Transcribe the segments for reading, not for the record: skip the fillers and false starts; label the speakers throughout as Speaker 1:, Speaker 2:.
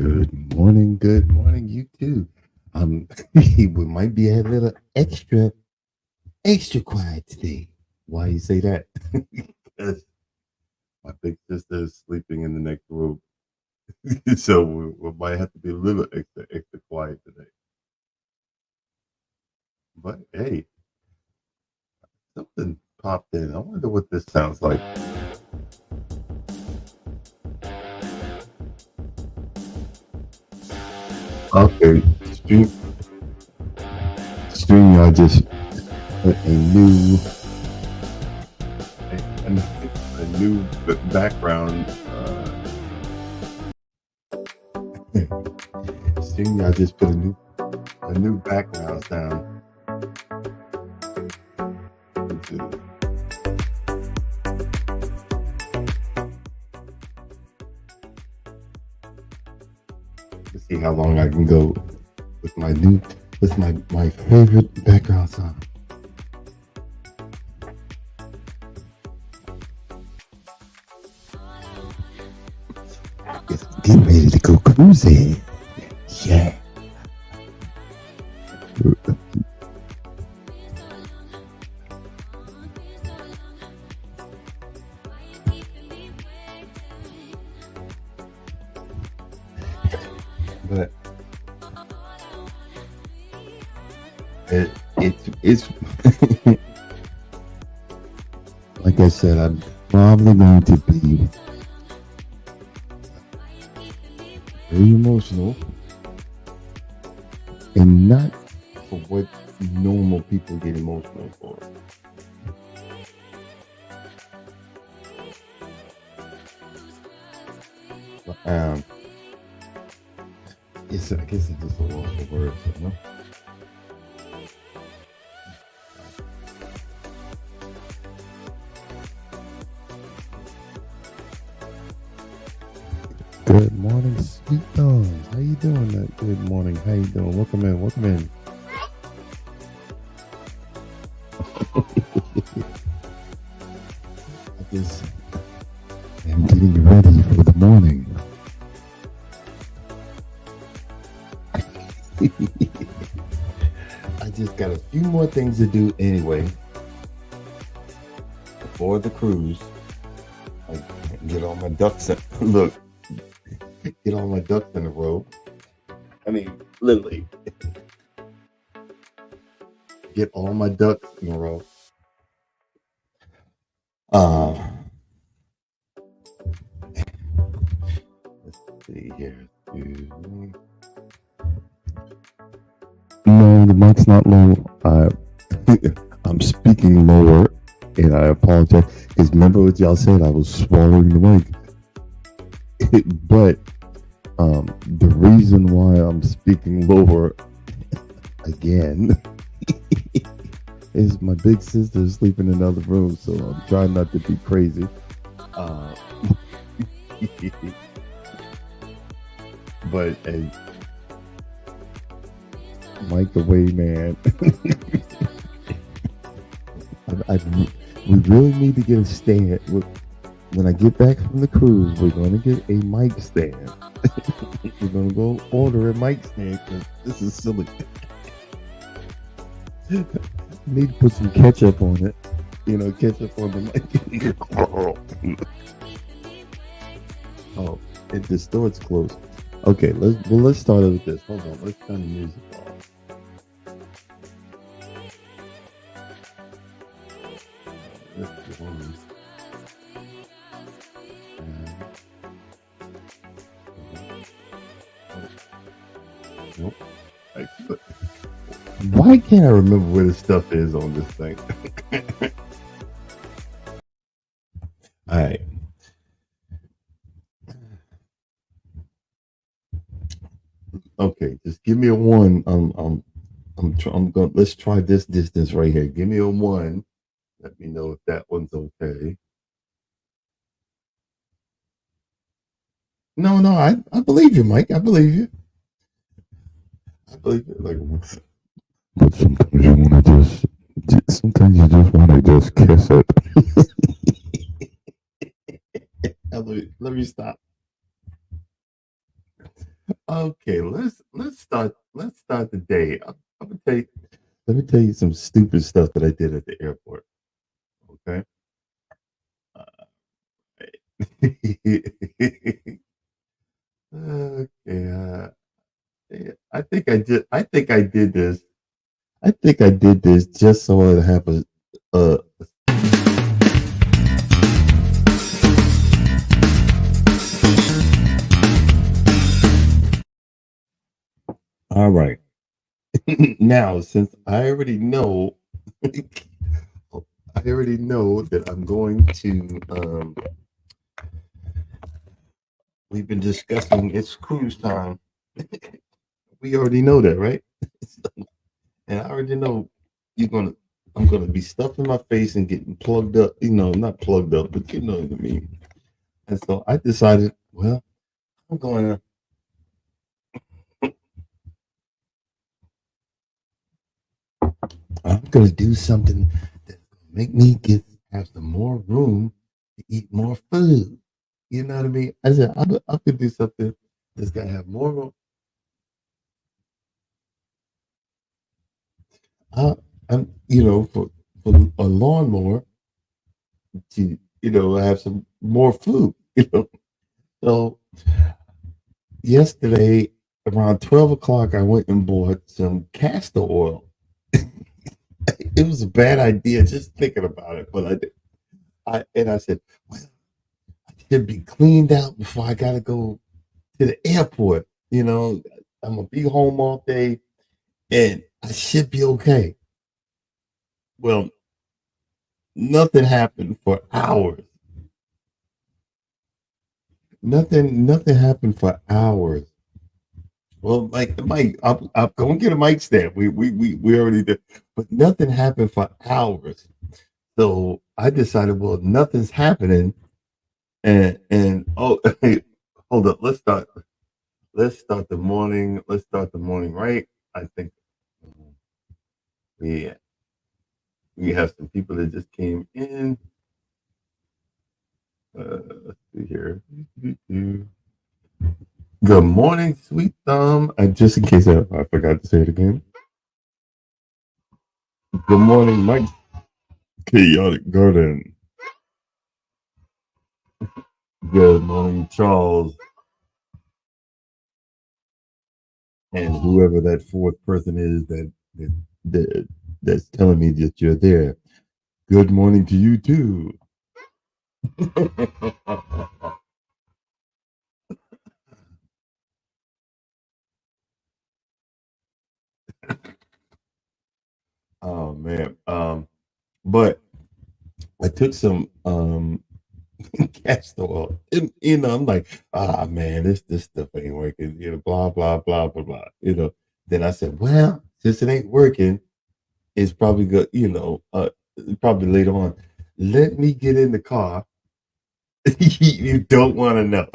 Speaker 1: Good morning, you too. We might be a little extra quiet today. Why you say that? Because my big sister is sleeping in the next room, so we might have to be a little extra quiet today. But hey, something popped in. I wonder what this sounds like. Okay, stream stream. I just put a new background. Stream. I just put a new background sound. Let's see how long I can go with my favorite background song. It's getting ready to go cruising. Yeah. But it's like I said, I'm probably going to be very emotional, and not for what normal people get emotional for. But, I guess it's just a loss of words, you know? Good morning, sweet tones. How you doing? Good morning. How you doing? Welcome in. Welcome in. I just am getting ready for the morning. I just got a few more things to do anyway before the cruise. I get all my ducks in. Look, get all my ducks in a row. I mean, literally, get all my ducks in a row. Let's see here. No, the mic's not low. I'm speaking lower, and I apologize. Because remember what y'all said, I was swallowing the mic. But the reason why I'm speaking lower again is my big sister is sleeping in another room, so I'm trying not to be crazy. But hey, mic away, man. We really need to get a stand. When I get back from the cruise, we're going to get a mic stand. We're going to go order a mic stand because this is silly. Need to put some ketchup on it. Ketchup on the mic. Oh, the store's closed. Okay, let's start with this. Hold on, let's turn the music off. Nope. Why can't I remember where the stuff is on this thing? All right. Okay, just give me a one. I'm going. Let's try this distance right here. Give me a one. Let me know if that one's okay. No, I believe you, Mike. I believe you. But sometimes you want to sometimes you just want to just kiss it. Let me stop. Okay, let's start the day. I'm gonna tell you. Let me tell you some stupid stuff that I did at the airport. Okay. Okay. Yeah, I think I did this. I think I did this just so I'd have a. All right. Now, since I already know, I already know that I'm going to. We've been discussing it's cruise time. We already know that, right? And I already know you're gonna. I'm gonna be stuffing my face and getting plugged up. You know, not plugged up, but you know what I mean. And so I decided, well, I'm going to. I'm gonna do something that's gonna make me get have some more room to eat more food. You know what I mean? I said I could do something that's gonna have more room. I, I'm, for a lawnmower to, have some more food. So yesterday around 12 o'clock, I went and bought some castor oil. It was a bad idea just thinking about it, but I said, well, I should be cleaned out before I gotta go to the airport. I'm gonna be home all day, and I should be okay. Well, nothing happened for hours. Nothing happened for hours. Well, like the mic, I'm going to get a mic stand. We already did, but nothing happened for hours. So I decided, well, nothing's happening, and oh, hey, hold up, let's start. Let's start the morning. Let's start the morning right. I think we we have some people that just came in. Let's see here. Good morning, sweet thumb. Just in case I forgot to say it again. Good morning, Mike. Chaotic Garden. Good morning, Charles, and whoever that fourth person is that's telling me that you're there. Good morning to you too. Oh man. But I took some castor oil. And, I'm like, man, this stuff ain't working. Blah blah blah blah blah. Then I said, well, since it ain't working, it's probably good. Probably later on. Let me get in the car. You don't want to know,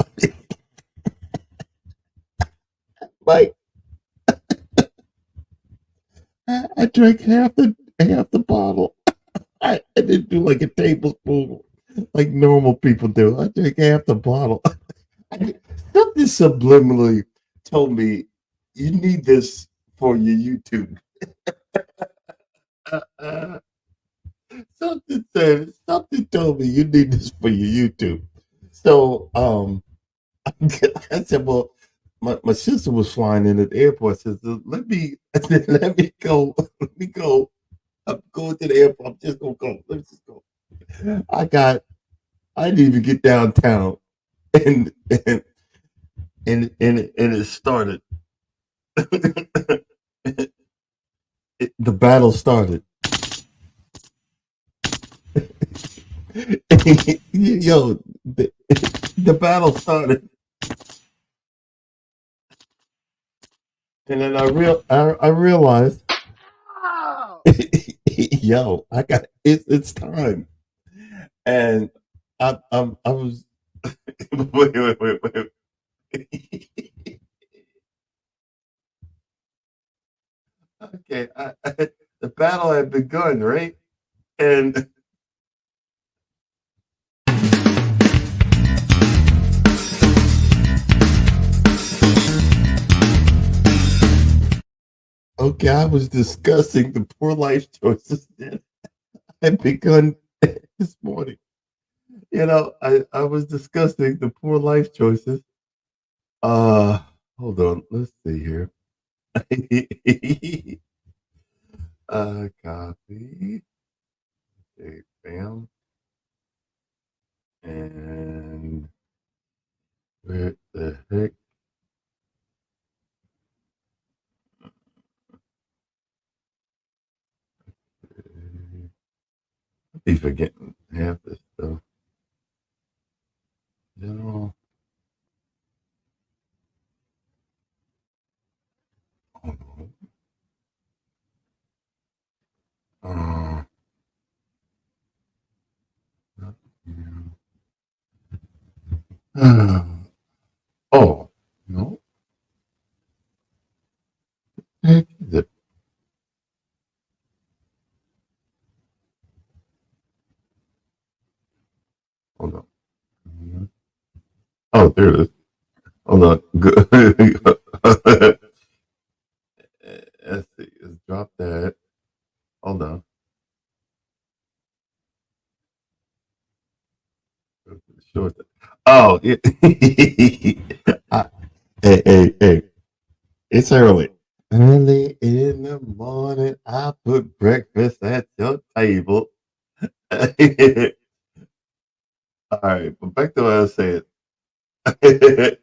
Speaker 1: like I drank half the bottle. I didn't do like a tablespoon like normal people do. I drank half the bottle. Something subliminally told me you need this for your YouTube. Something told me you need this for your YouTube. So I said, well, my sister was flying in at the airport. Says, let me let me go. Let me go. I'm going to the airport. I'm just gonna go. Let's just go. I didn't even get downtown, and and and it started. The battle started. Yo, the battle started, and then I realized, yo, it's time, and I was wait. Okay, the battle had begun, right? And Okay, I was discussing the poor life choices that had begun this morning. I was discussing the poor life choices. Uh, Hold on. Let's see here. Copy. Okay, bam. And where the heck? I be forgetting half this stuff. General. Hold on. Oh, no. Heck is it? Hold on. Oh, there it is. Hold on. Good. Let's see. Let's drop that. Hold on. Short. Oh, it, I, hey. It's early. Early in the morning, I put breakfast at your table. All right, but back to what I was saying. Let's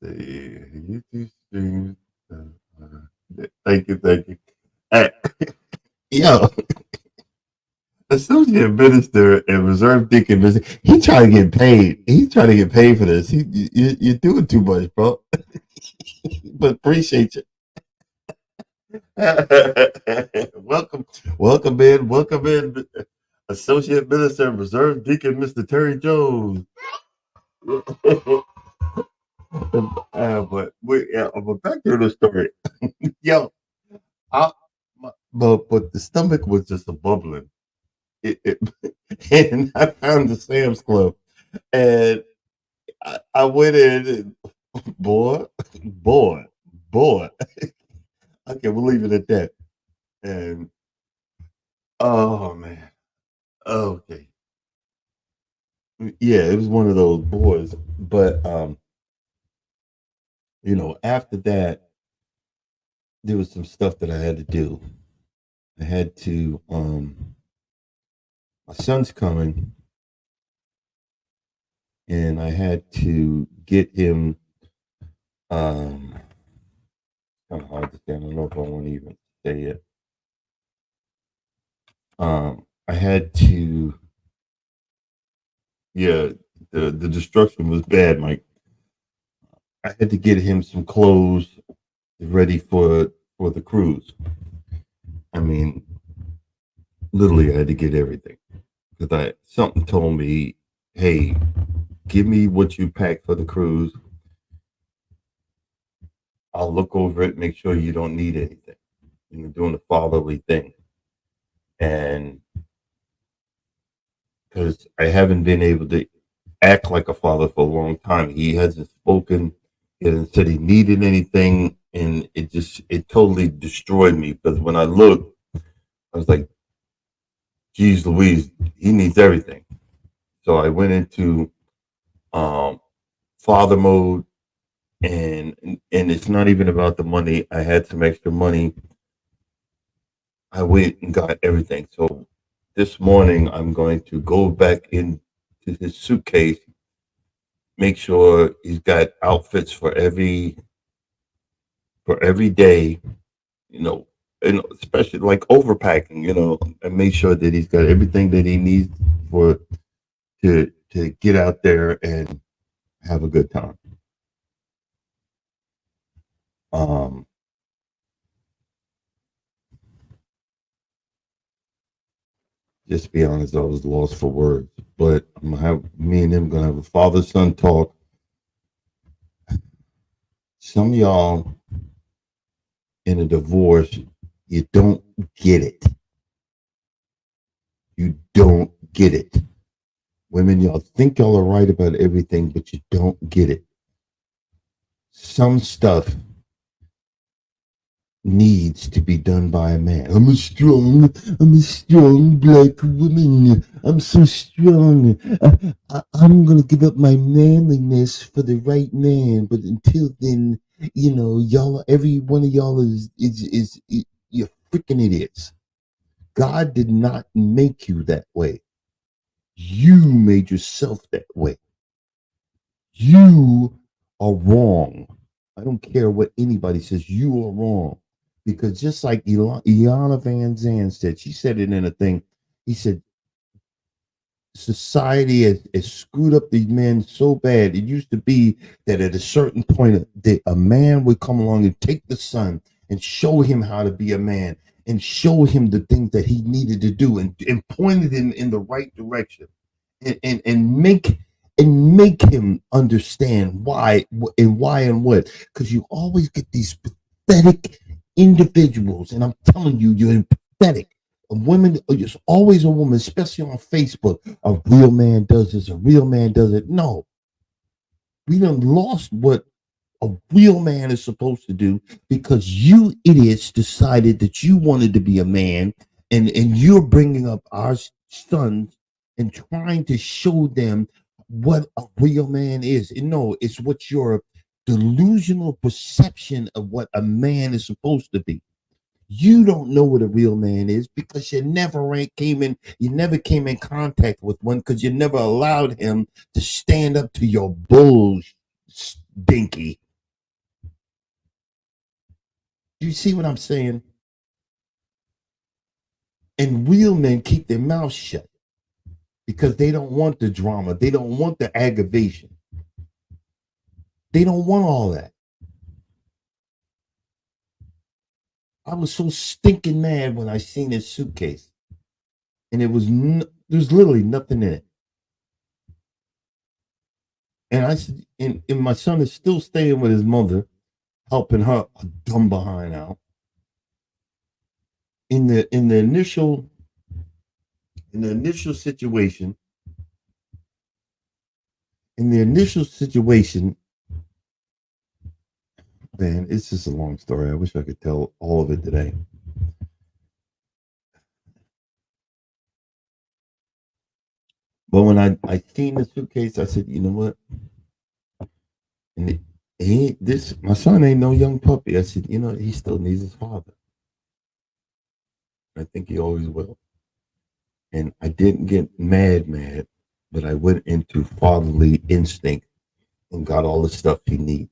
Speaker 1: see. YouTube streams. Thank you. Hey, yo, associate minister and reserve deacon. He trying to get paid. He's trying to get paid for this. You're doing too much, bro. But appreciate you. welcome, welcome in, associate minister and reserve deacon, Mr. Terry Jones. But back to the story. Yo, I, but the stomach was just a bubbling. It and I found the Sam's Club, and I went in, and boy, boy. Okay, we'll leave it at that. And oh man, okay, yeah, it was one of those boys. But after that, there was some stuff that I had to do. I had to my son's coming, and I had to get him. Kind of hard to say. I don't know if I want to even say it. I had to. Yeah, the destruction was bad, Mike. I had to get him some clothes ready for the cruise. I mean, literally, I had to get everything because I something told me, "Hey, give me what you packed for the cruise. I'll look over it, make sure you don't need anything." Doing the fatherly thing, and because I haven't been able to act like a father for a long time, he hasn't spoken. He hasn't said he needed anything, and it totally destroyed me because when I looked, I was like, "Geez, Louise, he needs everything." So I went into um, father mode, and it's not even about the money. I had some extra money. I went and got everything. So this morning I'm going to go back into his suitcase, make sure he's got outfits for every day, you know, and especially like overpacking, and make sure that he's got everything that he needs for to get out there and have a good time. Um, just to be honest, I was lost for words. But I'm gonna have me and him gonna have a father son talk. Some of y'all in a divorce, you don't get it. You don't get it. Women, y'all think y'all are right about everything, but you don't get it. Some stuff needs to be done by a man. I'm a strong black woman. I'm so strong. I'm gonna give up my manliness for the right man. But until then, y'all, every one of y'all is you're freaking idiots. God did not make you that way. You made yourself that way. You are wrong. I don't care what anybody says. You are wrong. Because just like Iana Van Zandt said, she said it in a thing. He said, society has screwed up these men so bad. It used to be that at a certain point, that a man would come along and take the son and show him how to be a man and show him the things that he needed to do and pointed him in the right direction and make him understand why and what, because you always get these pathetic individuals, and I'm telling you, you're pathetic. A woman, there's always a woman, especially on Facebook. A real man does this, a real man does it. No, we done lost what a real man is supposed to do because you idiots decided that you wanted to be a man, and you're bringing up our sons and trying to show them what a real man is. And no, it's what your delusional perception of what a man is supposed to be. You don't know what a real man is because you never came in contact with one because you never allowed him to stand up to your bull dinky. Do you see what I'm saying? And real men keep their mouths shut because they don't want the drama. They don't want the aggravation. They don't want all that. I was so stinking mad when I seen his suitcase, and there's literally nothing in it. And I said, and my son is still staying with his mother, helping her dumb behind out. In the initial situation, in the initial situation, man, it's just a long story. I wish I could tell all of it today. But when I seen the suitcase, I said, you know what? And this my son ain't no young puppy. I said, he still needs his father. I think he always will. And I didn't get mad, but I went into fatherly instinct and got all the stuff he needs.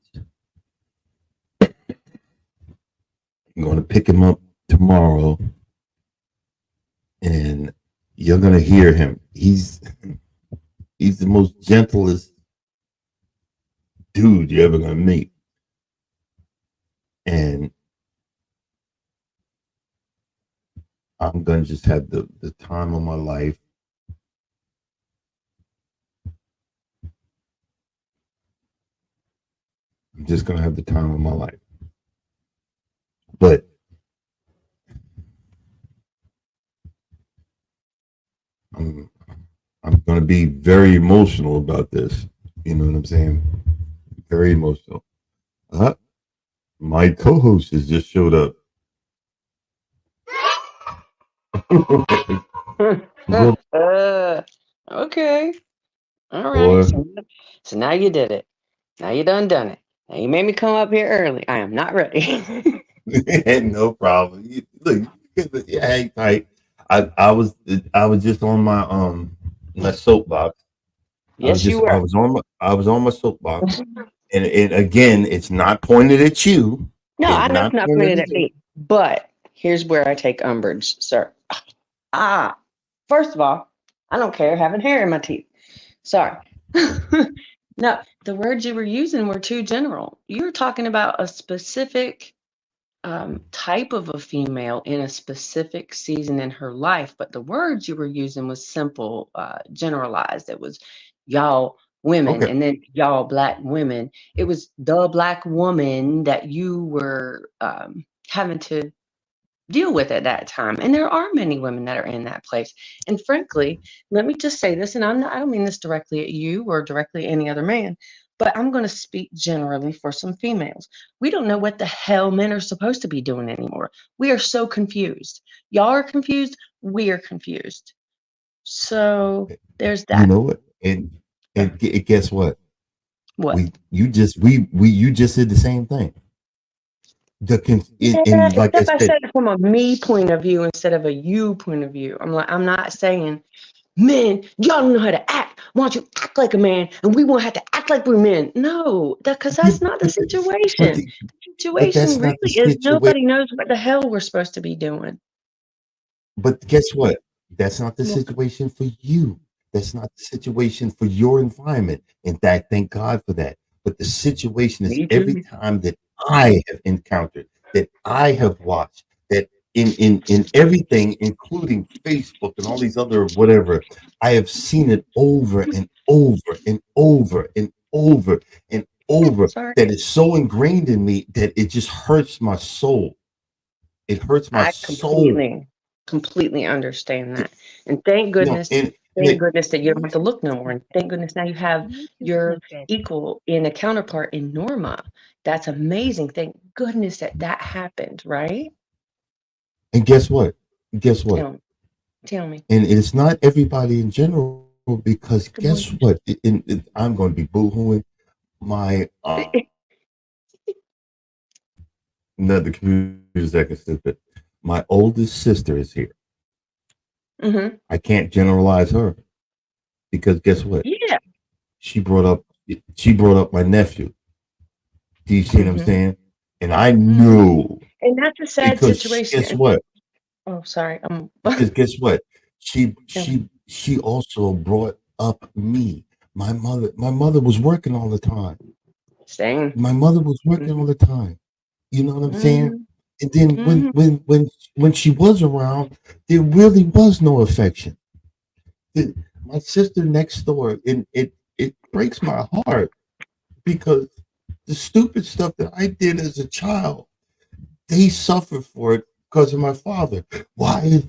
Speaker 1: I'm going to pick him up tomorrow, and you're going to hear him. He's the most gentlest dude you're ever going to meet. And I'm going to just have the time of my life. I'm just going to have the time of my life. But I'm going to be very emotional about this. You know what I'm saying? Very emotional. My co-host has just showed up.
Speaker 2: Okay. All right.
Speaker 1: Boy,
Speaker 2: So now you did it. Now you done it. Now you made me come up here early. I am not ready.
Speaker 1: no problem. Look, yeah, hang tight. I was just on my soapbox.
Speaker 2: Yes, you were.
Speaker 1: I was on my soapbox, and again, it's not pointed at you.
Speaker 2: No,
Speaker 1: It's
Speaker 2: I know it's
Speaker 1: not
Speaker 2: not
Speaker 1: pointed
Speaker 2: pointed
Speaker 1: at
Speaker 2: at
Speaker 1: you.
Speaker 2: me. But here's where I take umbrage, sir. Ah, first of all, I don't care having hair in my teeth. Sorry. No, the words you were using were too general. You were talking about a specific type of a female in a specific season in her life, but the words you were using was simple, generalized. It was y'all women
Speaker 1: Okay,
Speaker 2: and then y'all black women. It was the black woman that you were having to deal with at that time. And there are many women that are in that place. And frankly, let me just say this, and I don't mean this directly at you or directly any other man. but I'm going to speak generally for some females. We don't know what the hell men are supposed to be doing anymore. We are so confused. Y'all are confused. We are confused. So there's
Speaker 1: You
Speaker 2: that.
Speaker 1: know what? Guess what?
Speaker 2: What?
Speaker 1: You just did the same thing.
Speaker 2: Yeah,
Speaker 1: And like I
Speaker 2: except I
Speaker 1: said,
Speaker 2: said it from a me point of view instead of a you point of view. I'm not saying, men, y'all don't know how to act. Why don't you act like a man and we won't have to act like we're men? No, because
Speaker 1: yeah,
Speaker 2: that's not the
Speaker 1: but
Speaker 2: situation.
Speaker 1: the,
Speaker 2: The
Speaker 1: but
Speaker 2: situation
Speaker 1: that's
Speaker 2: really
Speaker 1: not the
Speaker 2: is
Speaker 1: situation.
Speaker 2: nobody knows what the hell we're supposed to be doing.
Speaker 1: But guess what? That's not the
Speaker 2: Well,
Speaker 1: situation for you. That's not the situation for your environment. In fact, thank God for that. But the situation is
Speaker 2: me
Speaker 1: every
Speaker 2: too.
Speaker 1: time that I have encountered, that I have watched, that in everything, including Facebook and all these other whatever, I have seen it over and over and over and over and over
Speaker 2: Sorry.
Speaker 1: that is so ingrained in me that it just hurts my soul. It hurts my
Speaker 2: I
Speaker 1: soul.
Speaker 2: completely understand
Speaker 1: It-
Speaker 2: that. And thank
Speaker 1: you know,
Speaker 2: goodness,
Speaker 1: and
Speaker 2: thank
Speaker 1: it,
Speaker 2: goodness that you don't have to look no more. And thank goodness now you have your equal in a counterpart in Norma. That's amazing. Thank goodness that that happened, right?
Speaker 1: and guess what? Guess what?
Speaker 2: Tell me. Tell me.
Speaker 1: And it's not everybody in general because guess
Speaker 2: Good
Speaker 1: what?
Speaker 2: morning.
Speaker 1: I'm going to be boohooing my another computer second stupid. My oldest sister is here.
Speaker 2: Mm-hmm.
Speaker 1: I can't generalize her because guess what?
Speaker 2: Yeah.
Speaker 1: She brought up she brought up my nephew. Do you see what I'm
Speaker 2: Mm-hmm.
Speaker 1: saying? And I
Speaker 2: Mm-hmm.
Speaker 1: knew
Speaker 2: And that's a sad
Speaker 1: because
Speaker 2: situation.
Speaker 1: guess what?
Speaker 2: Oh, sorry.
Speaker 1: Because guess what? She
Speaker 2: Tell me.
Speaker 1: she she also brought up me. My mother was working all the time.
Speaker 2: Same.
Speaker 1: My mother was working
Speaker 2: Mm-hmm.
Speaker 1: all the time. You know what I'm saying?
Speaker 2: Mm-hmm.
Speaker 1: And then
Speaker 2: Mm-hmm.
Speaker 1: when she was around, there really was no affection. The- my sister next door, and it breaks my heart because the stupid stuff that I did as a child, they suffer for it because of my father. Why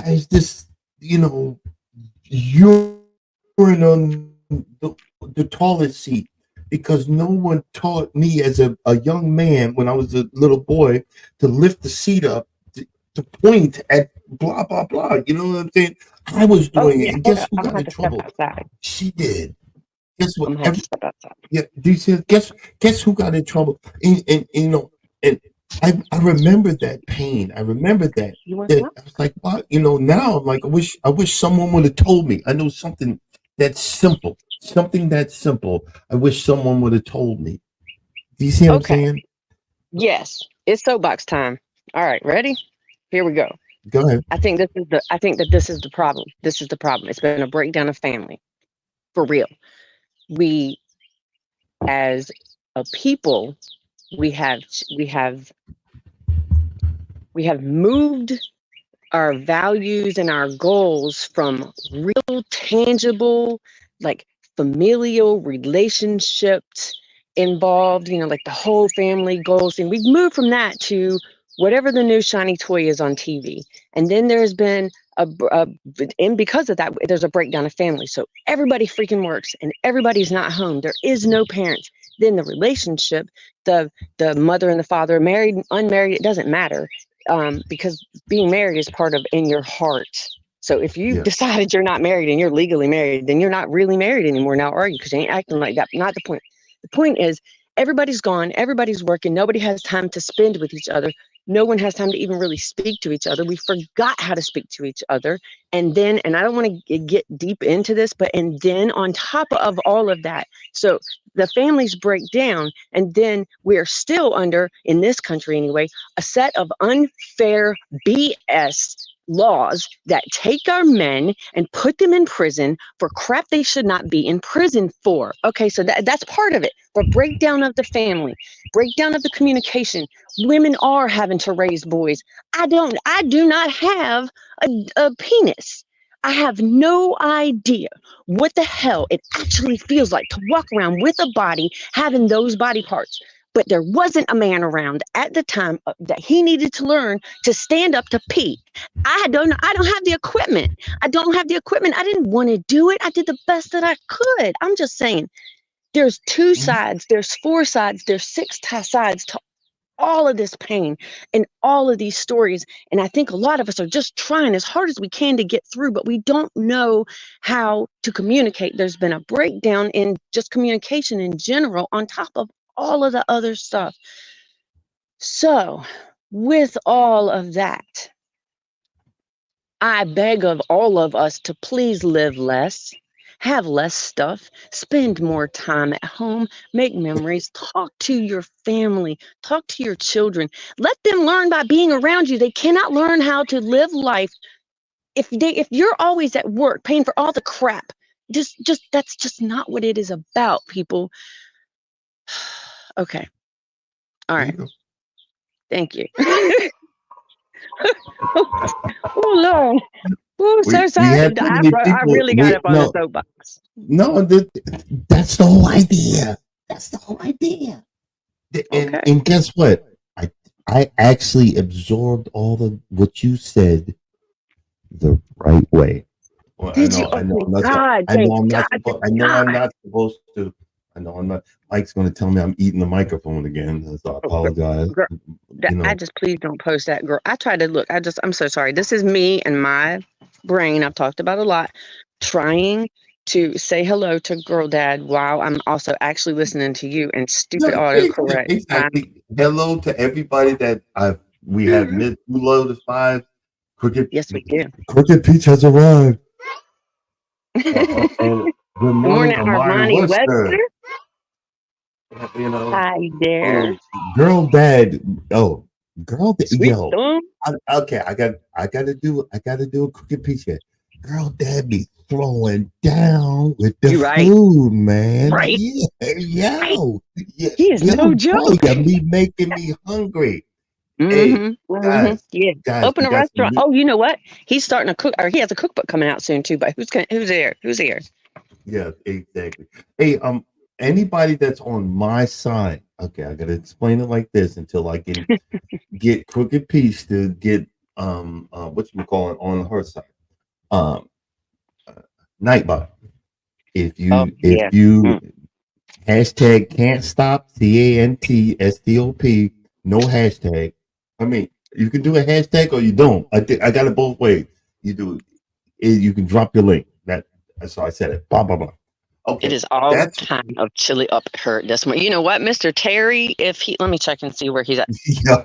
Speaker 1: is this? You know, urine on the toilet seat because no one taught me as a young man when I was a little boy to lift the seat up to point at blah blah blah. You know what I'm saying? I was
Speaker 2: Oh
Speaker 1: doing
Speaker 2: yeah.
Speaker 1: it, and
Speaker 2: Hold
Speaker 1: guess
Speaker 2: up.
Speaker 1: who
Speaker 2: I'm
Speaker 1: got
Speaker 2: gonna
Speaker 1: in
Speaker 2: have to step
Speaker 1: trouble?
Speaker 2: outside.
Speaker 1: She did. Guess what?
Speaker 2: I'm gonna have to step outside.
Speaker 1: Yeah, do you see? Guess who got in trouble? And you know, and I remember that pain. I remember that
Speaker 2: You want
Speaker 1: that
Speaker 2: some?
Speaker 1: I was like, what? You know, now I'm like, I wish someone would have told me. I know something that simple. I wish someone would have told me. Do you see what I'm
Speaker 2: Okay.
Speaker 1: saying?
Speaker 2: Yes. It's soapbox time. All right. Ready? Here we go.
Speaker 1: Go ahead.
Speaker 2: I think that this is the problem. This is the problem. It's been a breakdown of family. For real. We as a people, we have we have we have moved our values and our goals from real tangible, like familial relationships involved, like the whole family goals thing. We've moved from that to whatever the new shiny toy is on TV. And then there's been a and because of that, there's a breakdown of family. So everybody freaking works and everybody's not home. There is no parents. Then the relationship, the mother and the father, married, unmarried, it doesn't matter, because being married is part of in your heart. So if you've
Speaker 1: Yeah.
Speaker 2: decided you're not married and you're legally married, then you're not really married anymore now, are you? Because you ain't acting like that. Not the point. The point is everybody's gone, everybody's working, nobody has time to spend with each other. No one has time to even really speak to each other. We forgot how to speak to each other. And I don't want to get deep into this, but and then on top of all of that, so the families break down, and then we're still under, in this country anyway, a set of unfair BS laws that take our men and put them in prison for crap they should not be in prison for. Okay, so that's part of it. But breakdown of the family, breakdown of the communication. Women are having to raise boys. I do not have a penis. I have no idea what the hell it actually feels like to walk around with a body having those body parts. But there wasn't a man around at the time that he needed to learn to stand up to pee. I don't have the equipment. I don't have the equipment. I didn't want to do it. I did the best that I could. I'm just saying There's 2 sides, there's 4 sides, there's 6 sides to all of this pain and all of these stories. And I think a lot of us are just trying as hard as we can to get through, but we don't know how to communicate. There's been a breakdown in just communication in general, on top of all of the other stuff. So, with all of that, I beg of all of us to please live less, have less stuff, spend more time at home, make memories, talk to your family, talk to your children. Let them learn by being around you. They cannot learn how to live life if you're always at work paying for all the crap. Just that's just not what it is about, people. Okay. All
Speaker 1: There you
Speaker 2: right.
Speaker 1: go.
Speaker 2: Thank you. Oh Lord. Oh, so
Speaker 1: We
Speaker 2: sorry.
Speaker 1: have too many
Speaker 2: I
Speaker 1: people.
Speaker 2: really got up on the soapbox.
Speaker 1: No, that's the whole idea. That's the whole idea.
Speaker 2: Okay.
Speaker 1: And guess what? I actually absorbed all the what you said the right way. Well,
Speaker 2: Did you?
Speaker 1: I know,
Speaker 2: Oh, thank God. Thank God. Thank
Speaker 1: I know I'm
Speaker 2: God.
Speaker 1: not supposed to. I know I'm not. Mike's going to tell me I'm eating the microphone again, so I
Speaker 2: Oh,
Speaker 1: apologize.
Speaker 2: girl,
Speaker 1: You
Speaker 2: I
Speaker 1: know,
Speaker 2: just please don't post that, girl. I tried to look. I'm so sorry. This is me and my brain. I've talked about a lot, trying to say hello to girl dad while I'm also actually listening to you and stupid
Speaker 1: yeah,
Speaker 2: autocorrect.
Speaker 1: exactly. Hello to everybody that we have mid 2 loaded 5. Cricket
Speaker 2: Yes, we do.
Speaker 1: Cricket Peach has arrived. And good
Speaker 2: Good
Speaker 1: morning,
Speaker 2: morning,
Speaker 1: Amari
Speaker 2: Armani
Speaker 1: Worcester.
Speaker 2: Webster.
Speaker 1: You know,
Speaker 2: Hi there.
Speaker 1: girl dad. Oh,
Speaker 2: Sweet
Speaker 1: yo.
Speaker 2: thumb.
Speaker 1: Okay, I gotta do a Cricket Peach here. Girl dad be throwing down with the
Speaker 2: You right.
Speaker 1: food, man.
Speaker 2: Right.
Speaker 1: Yeah,
Speaker 2: Right.
Speaker 1: yo. Yeah,
Speaker 2: He is no
Speaker 1: boy,
Speaker 2: joke.
Speaker 1: you be making me hungry. Hey,
Speaker 2: Mm-hmm. Mm-hmm.
Speaker 1: guys,
Speaker 2: Yeah.
Speaker 1: we
Speaker 2: Open a
Speaker 1: got some
Speaker 2: restaurant.
Speaker 1: new.
Speaker 2: Oh, you know what? He's starting a cook, or he has a cookbook coming out soon too. But who's there? Who's here?
Speaker 1: Yeah, exactly. Hey, anybody that's on my side, okay, I gotta explain it like this until I can get Crooked Peace to get what you call it on her side. Um, Nightbot.
Speaker 2: Oh
Speaker 1: If
Speaker 2: yeah.
Speaker 1: you hashtag can't stop CANTSTOP, no hashtag. I mean, you can do a hashtag or you don't. I got it both ways. You do it, you can drop your link. So I said it. Blah blah blah.
Speaker 2: It
Speaker 1: Okay,
Speaker 2: is all
Speaker 1: that's
Speaker 2: kind of chilly up here this morning. You know what, Mr. Terry? If he, let me check and see where he's at.
Speaker 1: yo.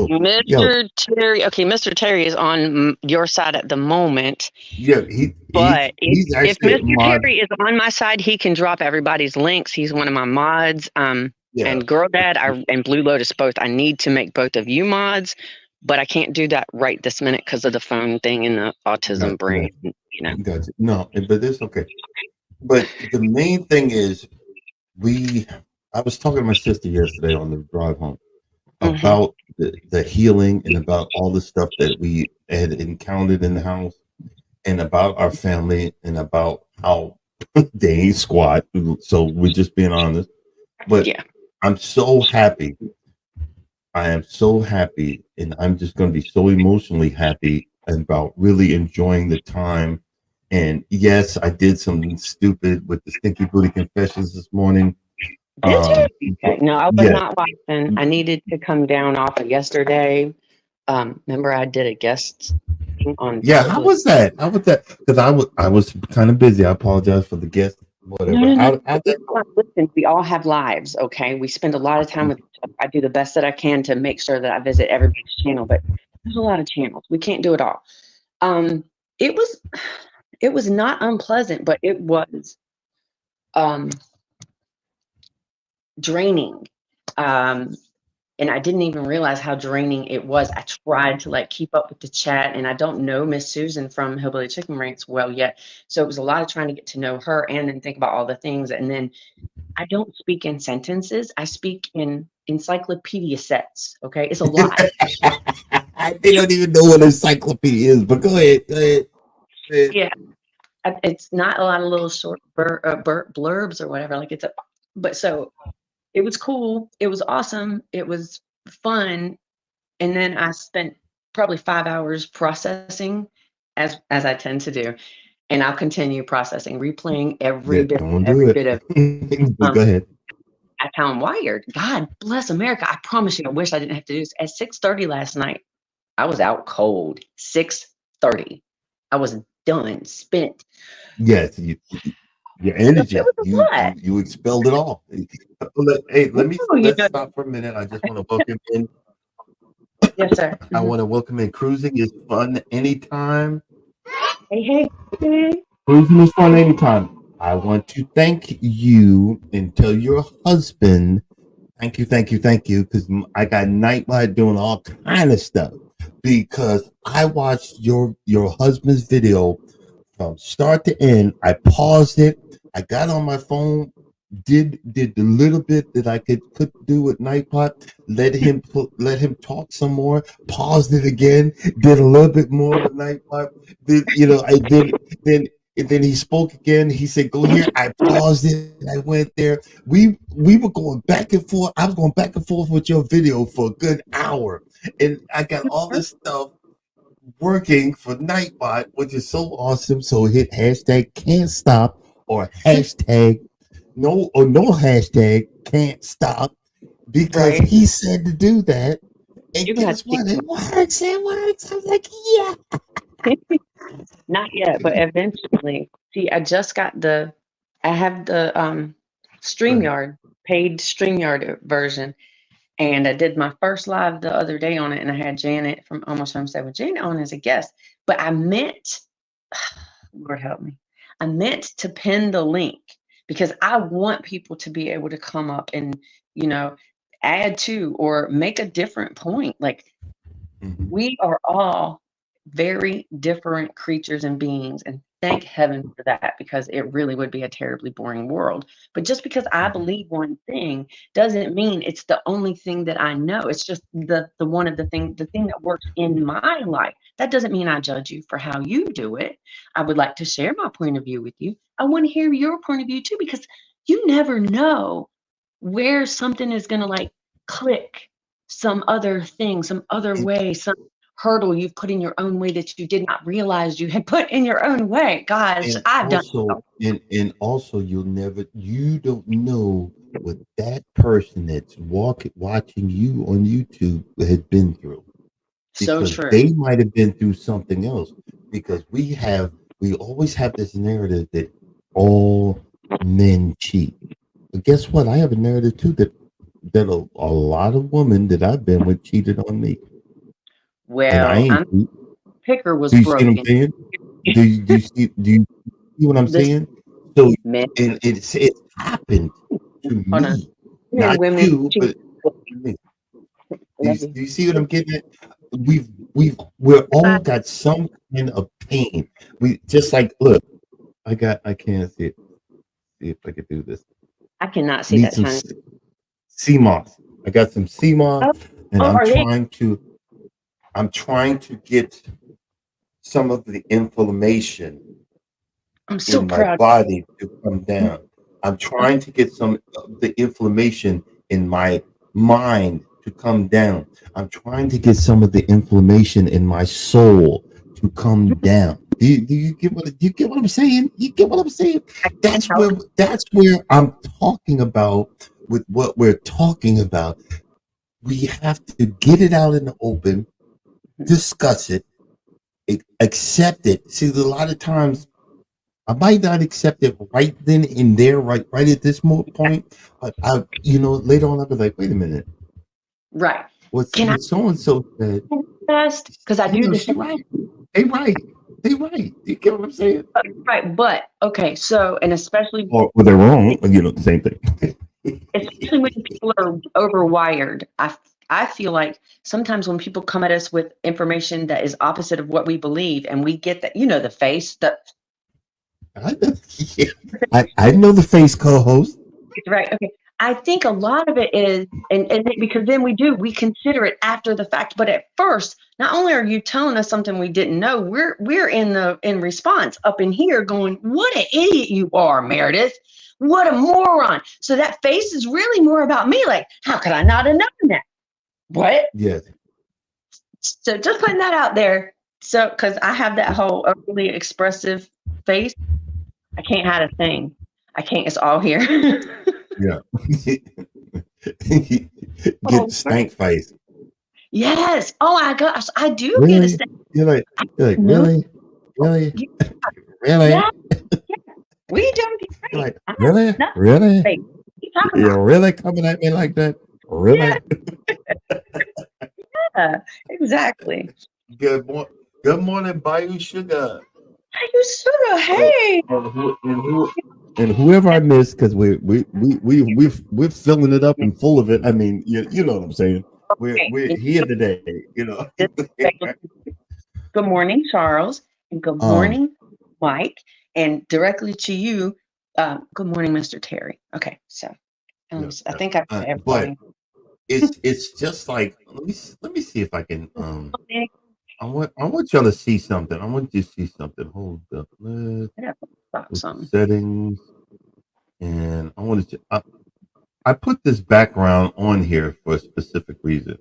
Speaker 2: Mr. Terry. Okay, Mr. Terry is on your side at the moment.
Speaker 1: Yeah,
Speaker 2: But
Speaker 1: he's
Speaker 2: if
Speaker 1: actually a
Speaker 2: Mr.
Speaker 1: mod.
Speaker 2: Terry is on my side, he can drop everybody's links. He's one of my mods.
Speaker 1: Yeah,
Speaker 2: And Girl Dad and Blue Lotus both. I need to make both of you mods, but I can't do that right this minute because of the phone thing and the autism brain. You know.
Speaker 1: gotcha. No, but it's okay. But the main thing is we. I was talking to my sister yesterday on the drive home
Speaker 2: Mm-hmm.
Speaker 1: about the healing and about all the stuff that we had encountered in the house and about our family and about how they ain't squat. So we're just being honest. But
Speaker 2: Yeah.
Speaker 1: I'm so happy. I am so happy, and I'm just going to be so emotionally happy about really enjoying the time. And yes, I did something stupid with the Stinky Booty Confessions this morning.
Speaker 2: Did you?
Speaker 1: But
Speaker 2: Okay. No, I was
Speaker 1: yeah,
Speaker 2: not watching. I needed to come down off of yesterday. Remember I did a guest thing on
Speaker 1: yeah. How
Speaker 2: public.
Speaker 1: was that? How was that? Because I was kind of busy. I apologize for the guest.
Speaker 2: No,
Speaker 1: Whatever.
Speaker 2: no, no.
Speaker 1: How that?
Speaker 2: Listen, we all have lives, okay? We spend a lot of time with each other. I do the best that I can to make sure that I visit everybody's channel, but there's a lot of channels. We can't do it all. Um, it was it was not unpleasant, but it was um draining. Um, and I didn't even realize how draining it was. I tried to like keep up with the chat, and I don't know Miss Susan from Hillbilly Chicken Ranks well yet. So it was a lot of trying to get to know her and then think about all the things. And then I don't speak in sentences. I speak in encyclopedia sets. Okay. It's a lot.
Speaker 1: They don't even know what encyclopedia is. But go ahead. Go ahead. Go ahead.
Speaker 2: Yeah. It's not a lot of little short blurbs or whatever. Like but so it was cool. It was awesome. It was fun. And then I spent probably 5 hours processing as I tend to do. and I'll continue processing, replaying
Speaker 1: Yeah, don't do
Speaker 2: every
Speaker 1: it.
Speaker 2: bit of
Speaker 1: But
Speaker 2: um
Speaker 1: go ahead.
Speaker 2: at how I'm wired. God bless America. I promise you, I wish I didn't have to do this. At 6:30 last night, I was out cold. 6:30. I was done, spent.
Speaker 1: Yes, your
Speaker 2: So it
Speaker 1: energy,
Speaker 2: was a lot.
Speaker 1: you expelled it all. Hey,
Speaker 2: Ooh,
Speaker 1: let's stop for a minute. I just want to welcome in.
Speaker 2: yes, sir.
Speaker 1: I want to welcome in. Cruising is fun anytime.
Speaker 2: Hey, hey, hey.
Speaker 1: Cruising is fun anytime. I want to thank you and tell your husband thank you, because I got Nightlight doing all kind of stuff because I watched your husband's video from start to end. I paused it. I got on my phone, did the little bit that I could do with Nightbot. Let him talk some more. Paused it again. Did a little bit more with Nightbot. Did I did then. And then he spoke again. He said, "Go here." I paused it. I went there. We were going back and forth. I was going back and forth with your video for a good hour, and I got all this stuff working for Nightbot, which is so awesome. So hit hashtag can't stop or hashtag no hashtag can't stop because
Speaker 2: Right.
Speaker 1: he said to do that. And
Speaker 2: You're gonna have
Speaker 1: guess
Speaker 2: to teach
Speaker 1: what? It works. It works. I'm like, yeah.
Speaker 2: me. Not yet, but eventually. See, I have the
Speaker 1: Right.
Speaker 2: StreamYard, paid StreamYard version. And I did my first live the other day on it, and I had Janet from Almost Home Stay with Janet on as a guest. But I meant, Lord help me, I meant to pin the link because I want people to be able to come up and, you know, add to or make a different point. Like
Speaker 1: Mhm.
Speaker 2: we are all very different creatures and beings, and thank heaven for that because it really would be a terribly boring world. But just because I
Speaker 1: Mhm.
Speaker 2: believe one thing doesn't mean it's the only thing that I know. It's just the one of the thing that works in my life. That doesn't mean I judge you for how you do it. I would like to share my point of view with you. I want to hear your point of view too because you never know where something is going to like click some other thing, some other
Speaker 1: And,
Speaker 2: way, some hurdle you've put in your own way that you did not realize you had put in your own way. Gosh, I've done it.
Speaker 1: also you don't know what that person that's watching you on YouTube has been through,
Speaker 2: So
Speaker 1: because
Speaker 2: true.
Speaker 1: they might have been through something else, because we always have this narrative that all men cheat. But guess what? I have a narrative too that a lot of women that I've been with cheated on me, and I
Speaker 2: Well,
Speaker 1: ain't
Speaker 2: I'm
Speaker 1: cheat.
Speaker 2: picker was
Speaker 1: Do you see what I'm
Speaker 2: broken.
Speaker 1: saying? Do you see what I'm
Speaker 2: This
Speaker 1: saying? So,
Speaker 2: men,
Speaker 1: and it's happened to
Speaker 2: hold on,
Speaker 1: me,
Speaker 2: men,
Speaker 1: not
Speaker 2: women
Speaker 1: you,
Speaker 2: cheat.
Speaker 1: but to me.
Speaker 2: Love you.
Speaker 1: Do you see what I'm getting at? We're
Speaker 2: Bye.
Speaker 1: all got some kind of pain. We just like, look, I can't see it. See if I could do this.
Speaker 2: I cannot see
Speaker 1: Need
Speaker 2: that
Speaker 1: some
Speaker 2: tiny.
Speaker 1: sea moss. I got some sea moss,
Speaker 2: Oh,
Speaker 1: and
Speaker 2: oh, are they?
Speaker 1: I'm trying to get some of the inflammation
Speaker 2: I'm so
Speaker 1: in my
Speaker 2: proud.
Speaker 1: body to come down. I'm trying to get some of the inflammation in my mind to come down. I'm trying to get some of the inflammation in my soul to come down. Do you get what I'm saying? You get what I'm saying?
Speaker 2: I can't help
Speaker 1: That's where I'm talking about with what we're talking about. We have to get it out in the open,
Speaker 2: it.
Speaker 1: discuss it, accept it. See, a lot of times I might not accept it right then and there, right at this point, but later on I'll be like, wait a minute,
Speaker 2: Right. Can I
Speaker 1: what so and so said,
Speaker 2: fast? Because I do the
Speaker 1: she
Speaker 2: same.
Speaker 1: right, right, they right. You get what I'm saying?
Speaker 2: Right. But okay. So, and especially
Speaker 1: Or they're wrong, the same thing.
Speaker 2: especially when people are overwired. I feel like sometimes when people come at us with information that is opposite of what we believe, and we get that, the face that
Speaker 1: I, I know the face co-host.
Speaker 2: right. Okay. I think a lot of it is, because then we consider it after the fact. But at first, not only are you telling us something we didn't know, we're in response up in here going, "What an idiot you are, Meredith! What a moron!" So that face is really more about me. Like, how could I not have known that? What?
Speaker 1: Yes.
Speaker 2: So just putting that out there. So, because I have that whole overly expressive face, I can't hide a thing. I can't. It's all here.
Speaker 1: Yeah.
Speaker 2: Oh,
Speaker 1: Get stank face.
Speaker 2: yes. Oh my gosh, I do get a
Speaker 1: Really?
Speaker 2: stank.
Speaker 1: You're like,
Speaker 2: No,
Speaker 1: really? Really?
Speaker 2: you-
Speaker 1: Really?
Speaker 2: yeah, we don't get
Speaker 1: You're
Speaker 2: great.
Speaker 1: like,
Speaker 2: I have
Speaker 1: really?
Speaker 2: nothing
Speaker 1: Really?
Speaker 2: to say. What you talking about?
Speaker 1: You're really coming at me like that?
Speaker 2: Yeah,
Speaker 1: Really?
Speaker 2: exactly.
Speaker 1: Good morning, Bayou Sugar.
Speaker 2: Hey, you sugar.
Speaker 1: Uh,
Speaker 2: Hey.
Speaker 1: and whoever I missed, because we're filling it up and full of it. I mean, you know what I'm saying.
Speaker 2: Okay.
Speaker 1: We're here today, you know.
Speaker 2: Good morning, Charles, and good
Speaker 1: um,
Speaker 2: morning, Mike, and directly to you. Good morning, Mr. Terry. Okay, so
Speaker 1: yeah,
Speaker 2: I think I've got
Speaker 1: but
Speaker 2: everybody.
Speaker 1: it's just like let me see if I can I want y'all to see something. I want you to see something. Hold up. Let's
Speaker 2: I gotta stop
Speaker 1: go to
Speaker 2: some.
Speaker 1: settings, and I wanted to. I put this background on here for a specific reason.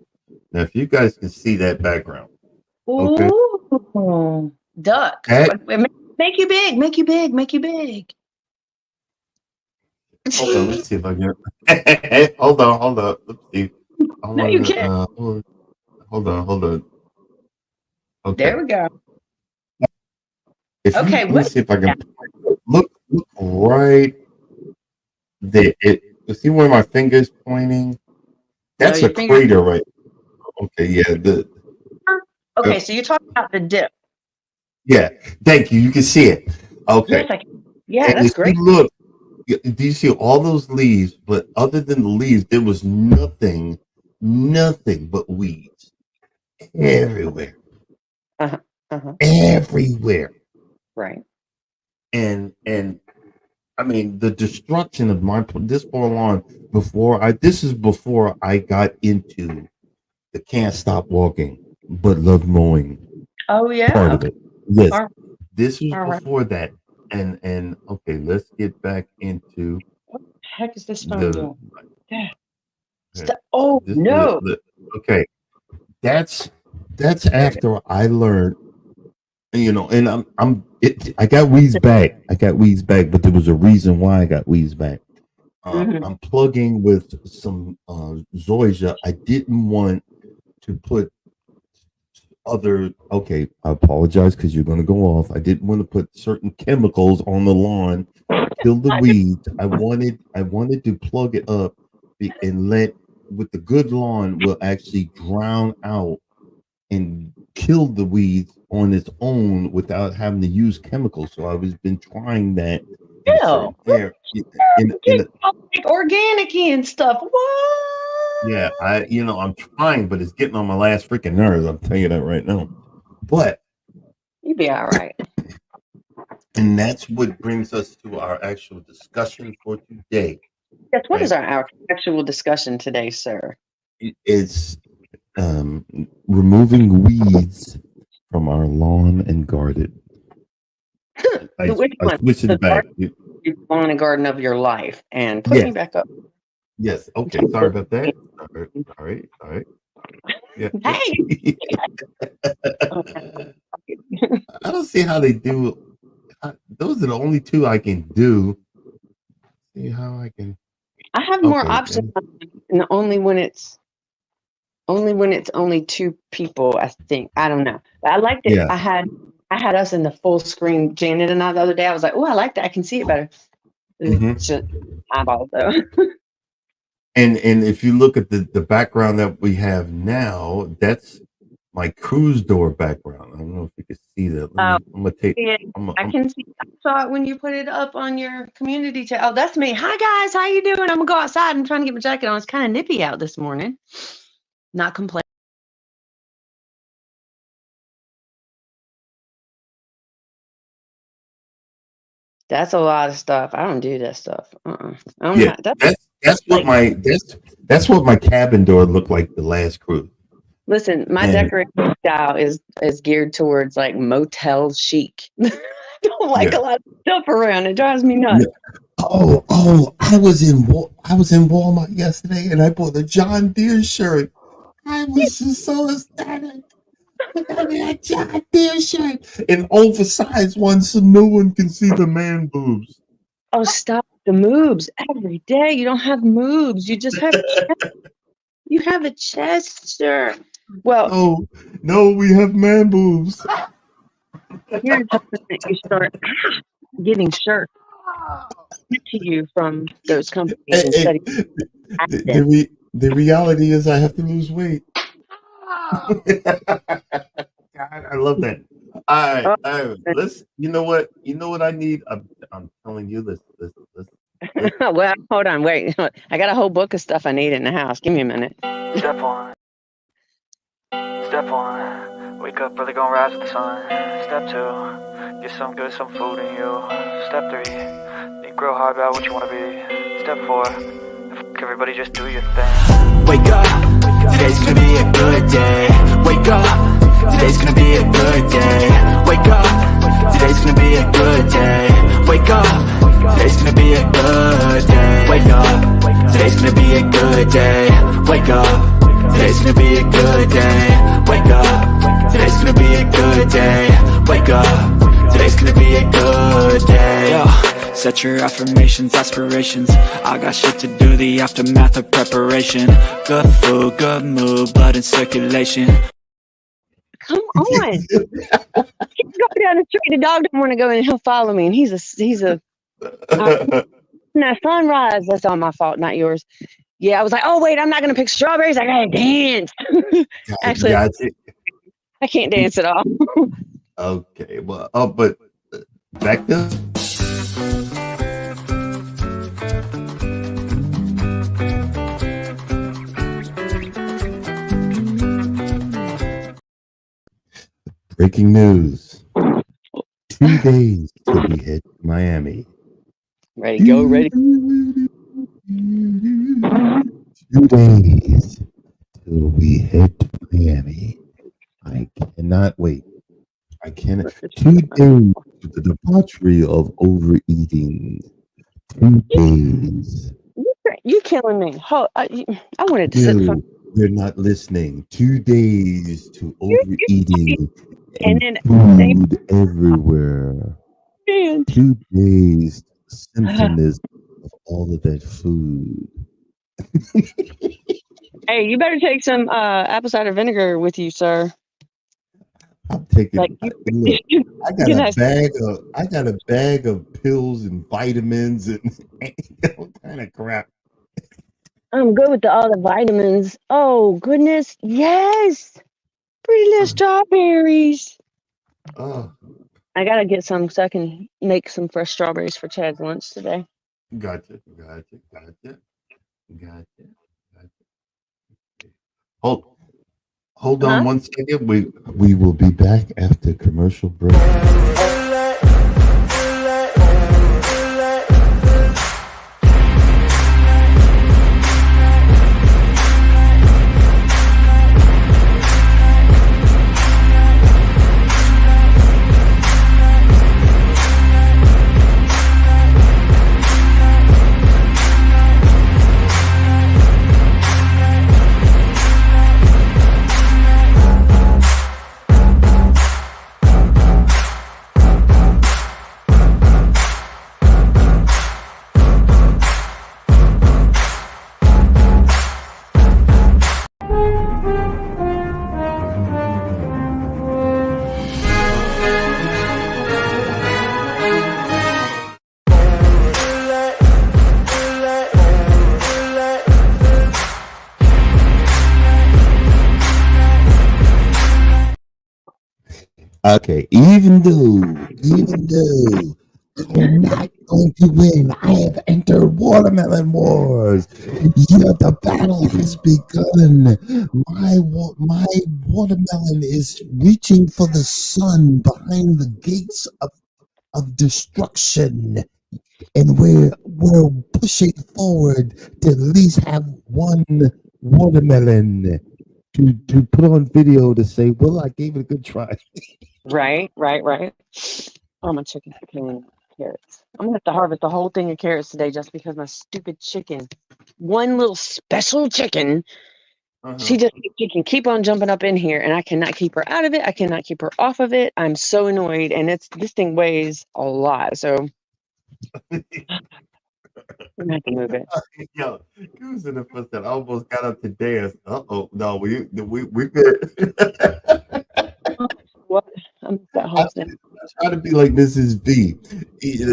Speaker 1: Now, if you guys can see that background, okay,
Speaker 2: Ooh, duck.
Speaker 1: that
Speaker 2: Make you big. Make you big. Make you big.
Speaker 1: hold on, let's see if I can. Hold on. Let's see. I
Speaker 2: No,
Speaker 1: want
Speaker 2: you
Speaker 1: to.
Speaker 2: can't.
Speaker 1: Hold on.
Speaker 2: There
Speaker 1: Okay,
Speaker 2: we go.
Speaker 1: if you
Speaker 2: Okay,
Speaker 1: let me
Speaker 2: what?
Speaker 1: see if I can look right there. You see where my finger's pointing?
Speaker 2: No,
Speaker 1: That's a
Speaker 2: your finger.
Speaker 1: crater, right? Okay, yeah. Uh,
Speaker 2: Okay, so you're talking about the dip.
Speaker 1: yeah. Thank you. You can see it. Okay,
Speaker 2: Yes, I can. Yeah,
Speaker 1: and
Speaker 2: that's
Speaker 1: if you
Speaker 2: great.
Speaker 1: look, do you see all those leaves? But other than the leaves, there was nothing but weeds everywhere,
Speaker 2: Uh-huh. Uh-huh.
Speaker 1: everywhere.
Speaker 2: Right.
Speaker 1: And I mean the destruction of this poor lawn before I. This is before I got into the can't stop walking but love mowing
Speaker 2: Oh
Speaker 1: part
Speaker 2: yeah.
Speaker 1: of
Speaker 2: Okay.
Speaker 1: it. Yes,
Speaker 2: All,
Speaker 1: this was
Speaker 2: all right.
Speaker 1: before that. And okay, let's get back into
Speaker 2: What the heck is this phone
Speaker 1: the
Speaker 2: doing? Yeah. Oh
Speaker 1: this
Speaker 2: no.
Speaker 1: okay. That's
Speaker 2: There it
Speaker 1: after I learned, and I got weeds back. But there was a reason why I got weeds back.
Speaker 2: is. Hmm.
Speaker 1: I'm plugging with some Zoysia. I didn't want to put other. Okay, I apologize because you're going to go off. I didn't want to put certain chemicals on the lawn to kill the
Speaker 2: I do.
Speaker 1: weeds. I wanted to plug it up and let with the good lawn will actually drown out and kill the weeds on its own without having to use chemicals. So I was been trying that in a
Speaker 2: Ew.
Speaker 1: certain area. In
Speaker 2: Get
Speaker 1: a,
Speaker 2: all, like organic and stuff.
Speaker 1: yeah,
Speaker 2: What?
Speaker 1: I'm trying, but it's getting on my last freaking nerves. I'm telling you that right now. But
Speaker 2: You be all right.
Speaker 1: and that's what brings us to our actual discussion for today.
Speaker 2: Yes. What is
Speaker 1: Okay,
Speaker 2: our actual discussion today, sir?
Speaker 1: it's removing weeds from our lawn and garden. I,
Speaker 2: The which
Speaker 1: I
Speaker 2: one?
Speaker 1: switched
Speaker 2: The
Speaker 1: it back.
Speaker 2: lawn and garden of your life, and put me
Speaker 1: Yes,
Speaker 2: back up.
Speaker 1: yes. Okay, sorry about that. All right. Yeah.
Speaker 2: Hey.
Speaker 1: I don't see how they do. Those are the only two I can do. See how I can.
Speaker 2: I have more
Speaker 1: Okay.
Speaker 2: options, and only when it's only two people. I think I don't know. But I liked it.
Speaker 1: Yeah.
Speaker 2: I had us in the full screen, Janet and I, the other day. I was like, oh, I like that. I can see it better.
Speaker 1: hmm
Speaker 2: It's just eyeballs though.
Speaker 1: And if you look at the background that we have now, that's my cruise door background. I don't know if you can see that.
Speaker 2: Um,
Speaker 1: I'm gonna take.
Speaker 2: yeah, I
Speaker 1: I'm
Speaker 2: can see. I saw it when you put it up on your community tab. Oh, that's me. Hi guys, how you doing? I'm gonna go outside. I'm trying to get my jacket on. It's kind of nippy out this morning. Not complaining. That's a lot of stuff. I don't do that stuff. I'm
Speaker 1: yeah.
Speaker 2: not. That's
Speaker 1: That's what
Speaker 2: like,
Speaker 1: that's what my cabin door looked like the last cruise.
Speaker 2: listen, my
Speaker 1: And
Speaker 2: decorating style is geared towards like motel chic. I don't like
Speaker 1: yeah.
Speaker 2: a lot of stuff around. It drives me
Speaker 1: Yeah.
Speaker 2: nuts.
Speaker 1: I was in Walmart yesterday and I bought a John Deere shirt. I was just so ecstatic. that goddamn shirt. An oversized one so no one can see the man boobs.
Speaker 2: Oh, stop the moves every day. You don't have moves. You just have chest. You have a chest, sir. Well,
Speaker 1: No, we have man boobs.
Speaker 2: here's hoping that you start getting shirts to you from those companies
Speaker 1: Hey,
Speaker 2: instead of accident.
Speaker 1: the reality is I have to lose weight. God, I love that. All right,
Speaker 2: Oh,
Speaker 1: all right. Let's. You know what? You know what I need. I'm telling you this.
Speaker 2: well, hold on, wait. I got a whole book of stuff I need in the house. Give me a minute.
Speaker 3: Step one. Step one. Wake up early, gonna rise with the sun. Step two. Get some good, some food in you. Step three. Think real hard about what you wanna be. Step four. Fuck everybody, just do your thing. Wake up. Today's gonna be a good day. Wake up. Today's gonna be a good day. Wake up. Today's gonna be a good day. Wake up. Today's gonna be a good day. Wake up. Today's gonna be a good day. Wake up. Today's gonna be a good day. Wake up. Today's gonna be a good day. Wake up. Today's gonna be a good day. Yo. Set your affirmations, aspirations. I got shit to do, the aftermath of preparation. Good food, good mood, blood in circulation.
Speaker 2: Come on. He's going down the street. The dog doesn't want to go in, and he'll follow me. And he's a now sunrise. That's all my fault, not yours. Yeah, I was like, oh wait, I'm not gonna pick strawberries. I gotta dance. Actually,
Speaker 1: Gotcha.
Speaker 2: I can't dance at all.
Speaker 1: Okay, well, but back to breaking news. 2 days till we head to Miami.
Speaker 2: Ready, go, ready.
Speaker 1: 2 days till we head to Miami. I cannot wait. I cannot. 2 days to the debauchery of overeating. 2 days.
Speaker 2: You're killing me. I wanted to sit.
Speaker 1: You're not listening. 2 days to overeating
Speaker 2: And
Speaker 1: and
Speaker 2: then
Speaker 1: food everywhere. 2 days symptoms of all of that food.
Speaker 2: Hey, you better take some apple cider vinegar with you, sir.
Speaker 1: I'm taking.
Speaker 2: Like,
Speaker 1: Look, I got a bag of pills and vitamins and all kind of crap.
Speaker 2: I'm good with all the vitamins. Oh goodness, yes, pretty little strawberries.
Speaker 1: Oh,
Speaker 2: I gotta get some so I can make some fresh strawberries for Chad's lunch today.
Speaker 1: gotcha. Hold on 1 second. We will be back after commercial break. Okay, even though I'm not going to win, I have entered Watermelon Wars. Yeah, the battle has begun. My watermelon is reaching for the sun behind the gates of destruction, and we're pushing forward to at least have one watermelon to put on video to say, well, I gave it a good try.
Speaker 2: Right. Oh, my chicken and carrots. I'm gonna have to harvest the whole thing of carrots today just because my stupid chicken, one little special chicken, She can keep on jumping up in here, and I cannot keep her out of it. I cannot keep her off of it. I'm so annoyed, and this thing weighs a lot, so I'm gonna have to move it.
Speaker 1: Yo, you was in the first that I almost got up to dance. No, we been.
Speaker 2: What? I'm that
Speaker 1: I
Speaker 2: whole thing.
Speaker 1: try to be like Mrs. B.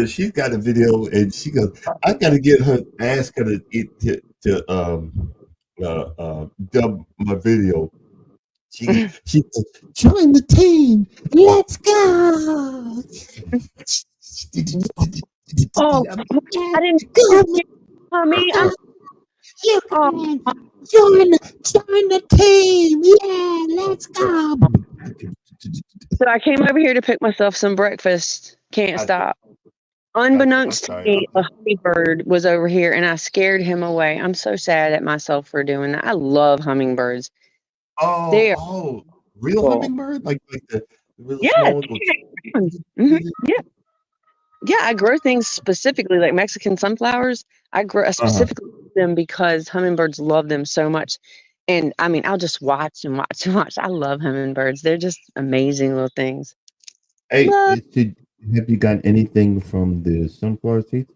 Speaker 1: She's got a video and she goes, I gotta get her, ask her to dub my video. She goes, join the team. Let's go.
Speaker 2: Oh, I didn't get mommy.
Speaker 1: You can join the team. Yeah, let's go.
Speaker 2: So I came over here to pick myself some breakfast. Can't stop. Unbeknownst to me, a hummingbird was over here, and I scared him away. I'm so sad at myself for doing that. I love hummingbirds.
Speaker 1: Real
Speaker 2: cool.
Speaker 1: hummingbird, like the really
Speaker 2: Yeah,
Speaker 1: small one.
Speaker 2: yeah. I grow things specifically like Mexican sunflowers. I grow specifically them because hummingbirds love them so much. And I mean, I'll just watch and watch and watch. I love hummingbirds. They're just amazing little things.
Speaker 1: Hey, have you got anything from the sunflower seeds?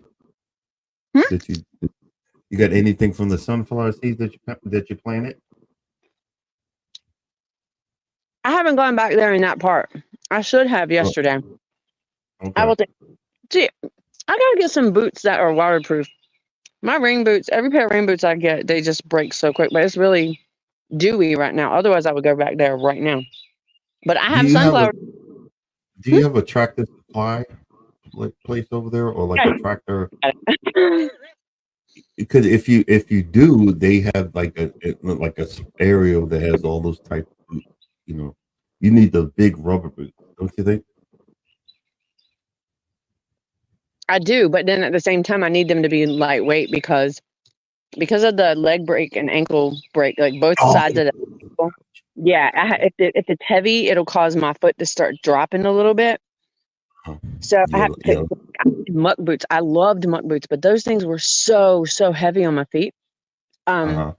Speaker 1: That you got anything from the sunflower seeds that you planted?
Speaker 2: I haven't gone back there in that part. I should have yesterday.
Speaker 1: Okay.
Speaker 2: I will see. I gotta get some boots that are waterproof. My rain boots, every pair of rain boots I get, they just break so quick. But it's really dewy right now. Otherwise, I would go back there right now. But I have sunflower.
Speaker 1: Do you have a tractor supply place over there, or like a tractor? Because if you do, they have like a area that has all those type of boots. You know, you need the big rubber boots, don't you think?
Speaker 2: I do, but then at the same time, I need them to be lightweight because of the leg break and ankle break, like both sides of the ankle. Yeah, if it's heavy, it'll cause my foot to start dropping a little bit. So I have to pick muck boots. I loved muck boots, but those things were so heavy on my feet. So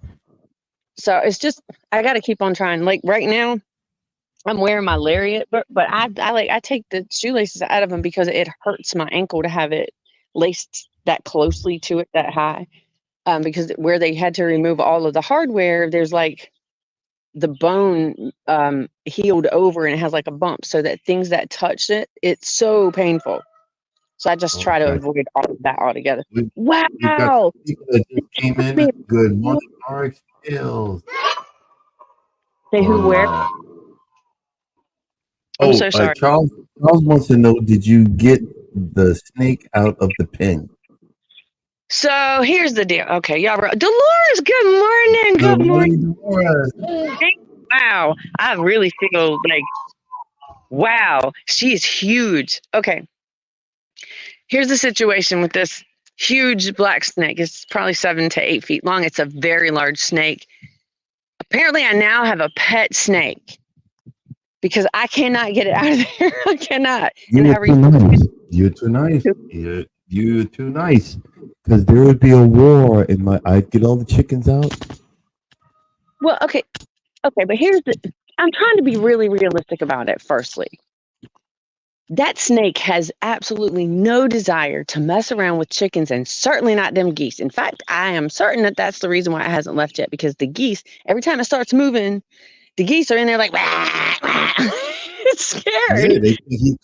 Speaker 2: it's just I got to keep on trying. Like right now, I'm wearing my lariat, but I take the shoelaces out of them because it hurts my ankle to have it laced that closely to it that high. Because where they had to remove all of the hardware, there's like the bone healed over and it has like a bump, so that things that touch it, it's so painful. So I just try to avoid all of that altogether. Wow!
Speaker 1: People that just came in. Good morning, RX Skills.
Speaker 2: Say who? Where? I'm so sorry.
Speaker 1: Charles wants to know: did you get the snake out of the pen?
Speaker 2: So here's the deal. Okay, y'all. Dolores, good morning. Good morning, Dolores. Wow, I really feel like, wow, she's huge. Okay, here's the situation with this huge black snake. It's probably 7 to 8 feet long. It's a very large snake. Apparently, I now have a pet snake because I cannot get it out of there. I cannot.
Speaker 1: You're too nice. You're too nice. Because there would be a war I'd get all the chickens out.
Speaker 2: Well, okay, but I'm trying to be really realistic about it. Firstly, that snake has absolutely no desire to mess around with chickens, and certainly not them geese. In fact, I am certain that that's the reason why it hasn't left yet, because the geese, every time it starts moving, the geese are in there like, wah, wah. It's scary.
Speaker 1: Yeah, he's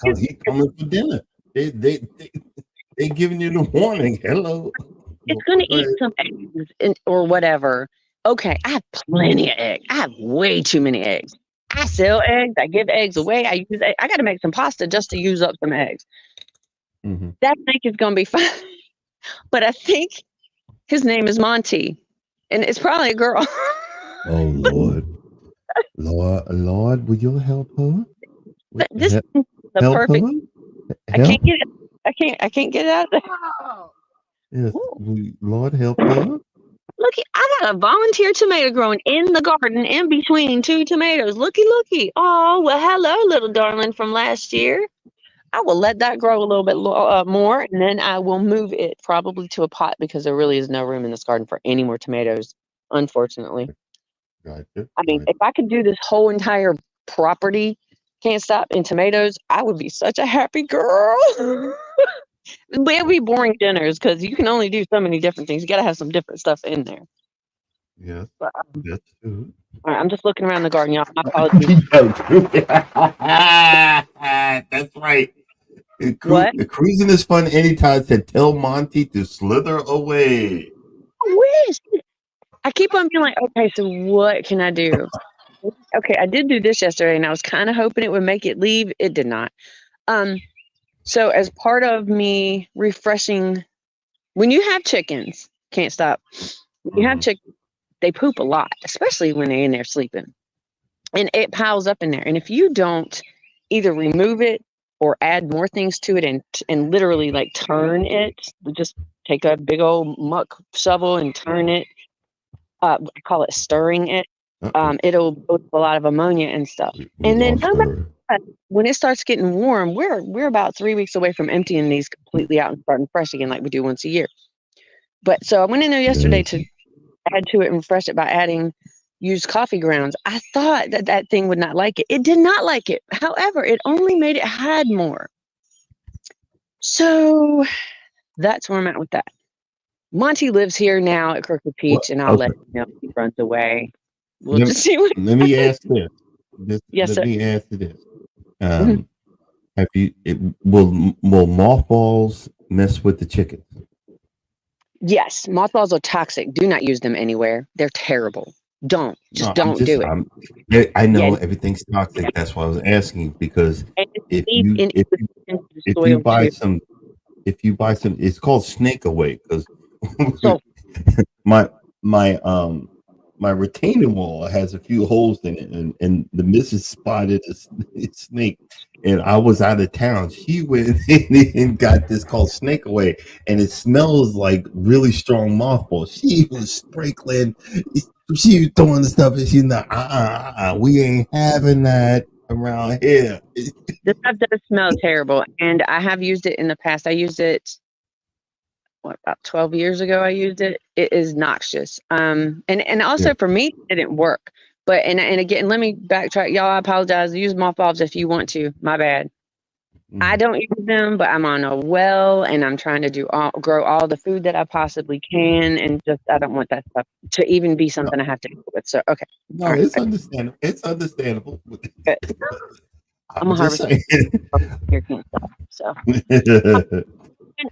Speaker 1: coming for dinner. They giving you the warning. Hello.
Speaker 2: It's going to eat some eggs or whatever. Okay, I have plenty of eggs. I have way too many eggs. I sell eggs. I give eggs away. I got to make some pasta just to use up some eggs. Mm-hmm. That snake is going to be fine. But I think his name is Monty, and it's probably a girl.
Speaker 1: Oh, Lord, will you help her?
Speaker 2: This is the perfect. I can't get it. I can't get it out of there.
Speaker 1: Yes, Lord help her.
Speaker 2: Look, I got a volunteer tomato growing in the garden in between 2 tomatoes. Looky. Oh, well, hello, little darling from last year. I will let that grow a little bit more, and then I will move it probably to a pot because there really is no room in this garden for any more tomatoes, unfortunately.
Speaker 1: Gotcha.
Speaker 2: I mean,
Speaker 1: Gotcha.
Speaker 2: if I could do this whole entire property, can't stop, in tomatoes, I would be such a happy girl. But it'd be boring dinners because you can only do so many different things. You got to have some different stuff in there.
Speaker 1: Yes,
Speaker 2: But,
Speaker 1: that's true.
Speaker 2: all right, I'm just looking around the garden, y'all. My apologies.
Speaker 1: That's right.
Speaker 2: What?
Speaker 1: Cruising is fun anytime. Said tell Monty to slither away.
Speaker 2: I wish. I keep on being like, okay, so what can I do? Okay, I did do this yesterday, and I was kind of hoping it would make it leave. It did not. So as part of me refreshing, when you have chickens, can't stop. When you have chickens, they poop a lot, especially when they're in there sleeping, and it piles up in there. And if you don't either remove it or add more things to it and literally like turn it, just take a big old muck shovel and turn it. I call it stirring it. It'll build a lot of ammonia and stuff.
Speaker 1: We
Speaker 2: And then
Speaker 1: lost
Speaker 2: no matter
Speaker 1: her.
Speaker 2: what, when it starts getting warm, we're about 3 weeks away from emptying these completely out and starting fresh again, like we do once a year. But so I went in there yesterday
Speaker 1: Yes.
Speaker 2: to add to it and refresh it by adding used coffee grounds. I thought that that thing would not like it. It did not like it. However, it only made it hide more. So that's where I'm at with that. Monty lives here now at Crooked
Speaker 1: What?
Speaker 2: Peach, and I'll let
Speaker 1: Okay.
Speaker 2: him know if he runs away. We'll
Speaker 1: Let,
Speaker 2: just see what.
Speaker 1: let me ask this.
Speaker 2: Yes,
Speaker 1: Let
Speaker 2: sir.
Speaker 1: me ask you this.
Speaker 2: Mhm.
Speaker 1: Have you? Will mothballs mess with the chickens?
Speaker 2: Yes, mothballs are toxic. Do not use them anywhere. They're terrible. Don't. Just
Speaker 1: No,
Speaker 2: don't do it.
Speaker 1: I
Speaker 2: Yeah,
Speaker 1: know everything's toxic. That's why I was asking because
Speaker 2: and it
Speaker 1: if
Speaker 2: seeps
Speaker 1: you if you
Speaker 2: into the
Speaker 1: if you
Speaker 2: soil
Speaker 1: buy
Speaker 2: too.
Speaker 1: some it's called snake away because
Speaker 2: So
Speaker 1: my my my retaining wall has a few holes in it, and the missus spotted a snake, and I was out of town. She went in and got this called snake away, and it smells like really strong mothballs. She was sprinkling, she was throwing the stuff, and she's like, we ain't having that around here.
Speaker 2: the stuff does smell terrible, and I have used it in the past. I used it about 12 years ago. I used it. It is noxious. And
Speaker 1: Yeah.
Speaker 2: also for me, it didn't work. But and again, let me backtrack, y'all. I apologize. Use mothballs if you want to. My bad. I
Speaker 1: Mhm.
Speaker 2: don't use them, but I'm on a well and I'm trying to grow all the food that I possibly can, and just I don't want that stuff to even be
Speaker 1: No,
Speaker 2: something I have to deal with. So okay, all
Speaker 1: no,
Speaker 2: right,
Speaker 1: it's understandable. It's understandable.
Speaker 2: good. I'm
Speaker 1: I'm
Speaker 2: a
Speaker 1: just
Speaker 2: harvest
Speaker 1: saying.
Speaker 2: here, can't stop. So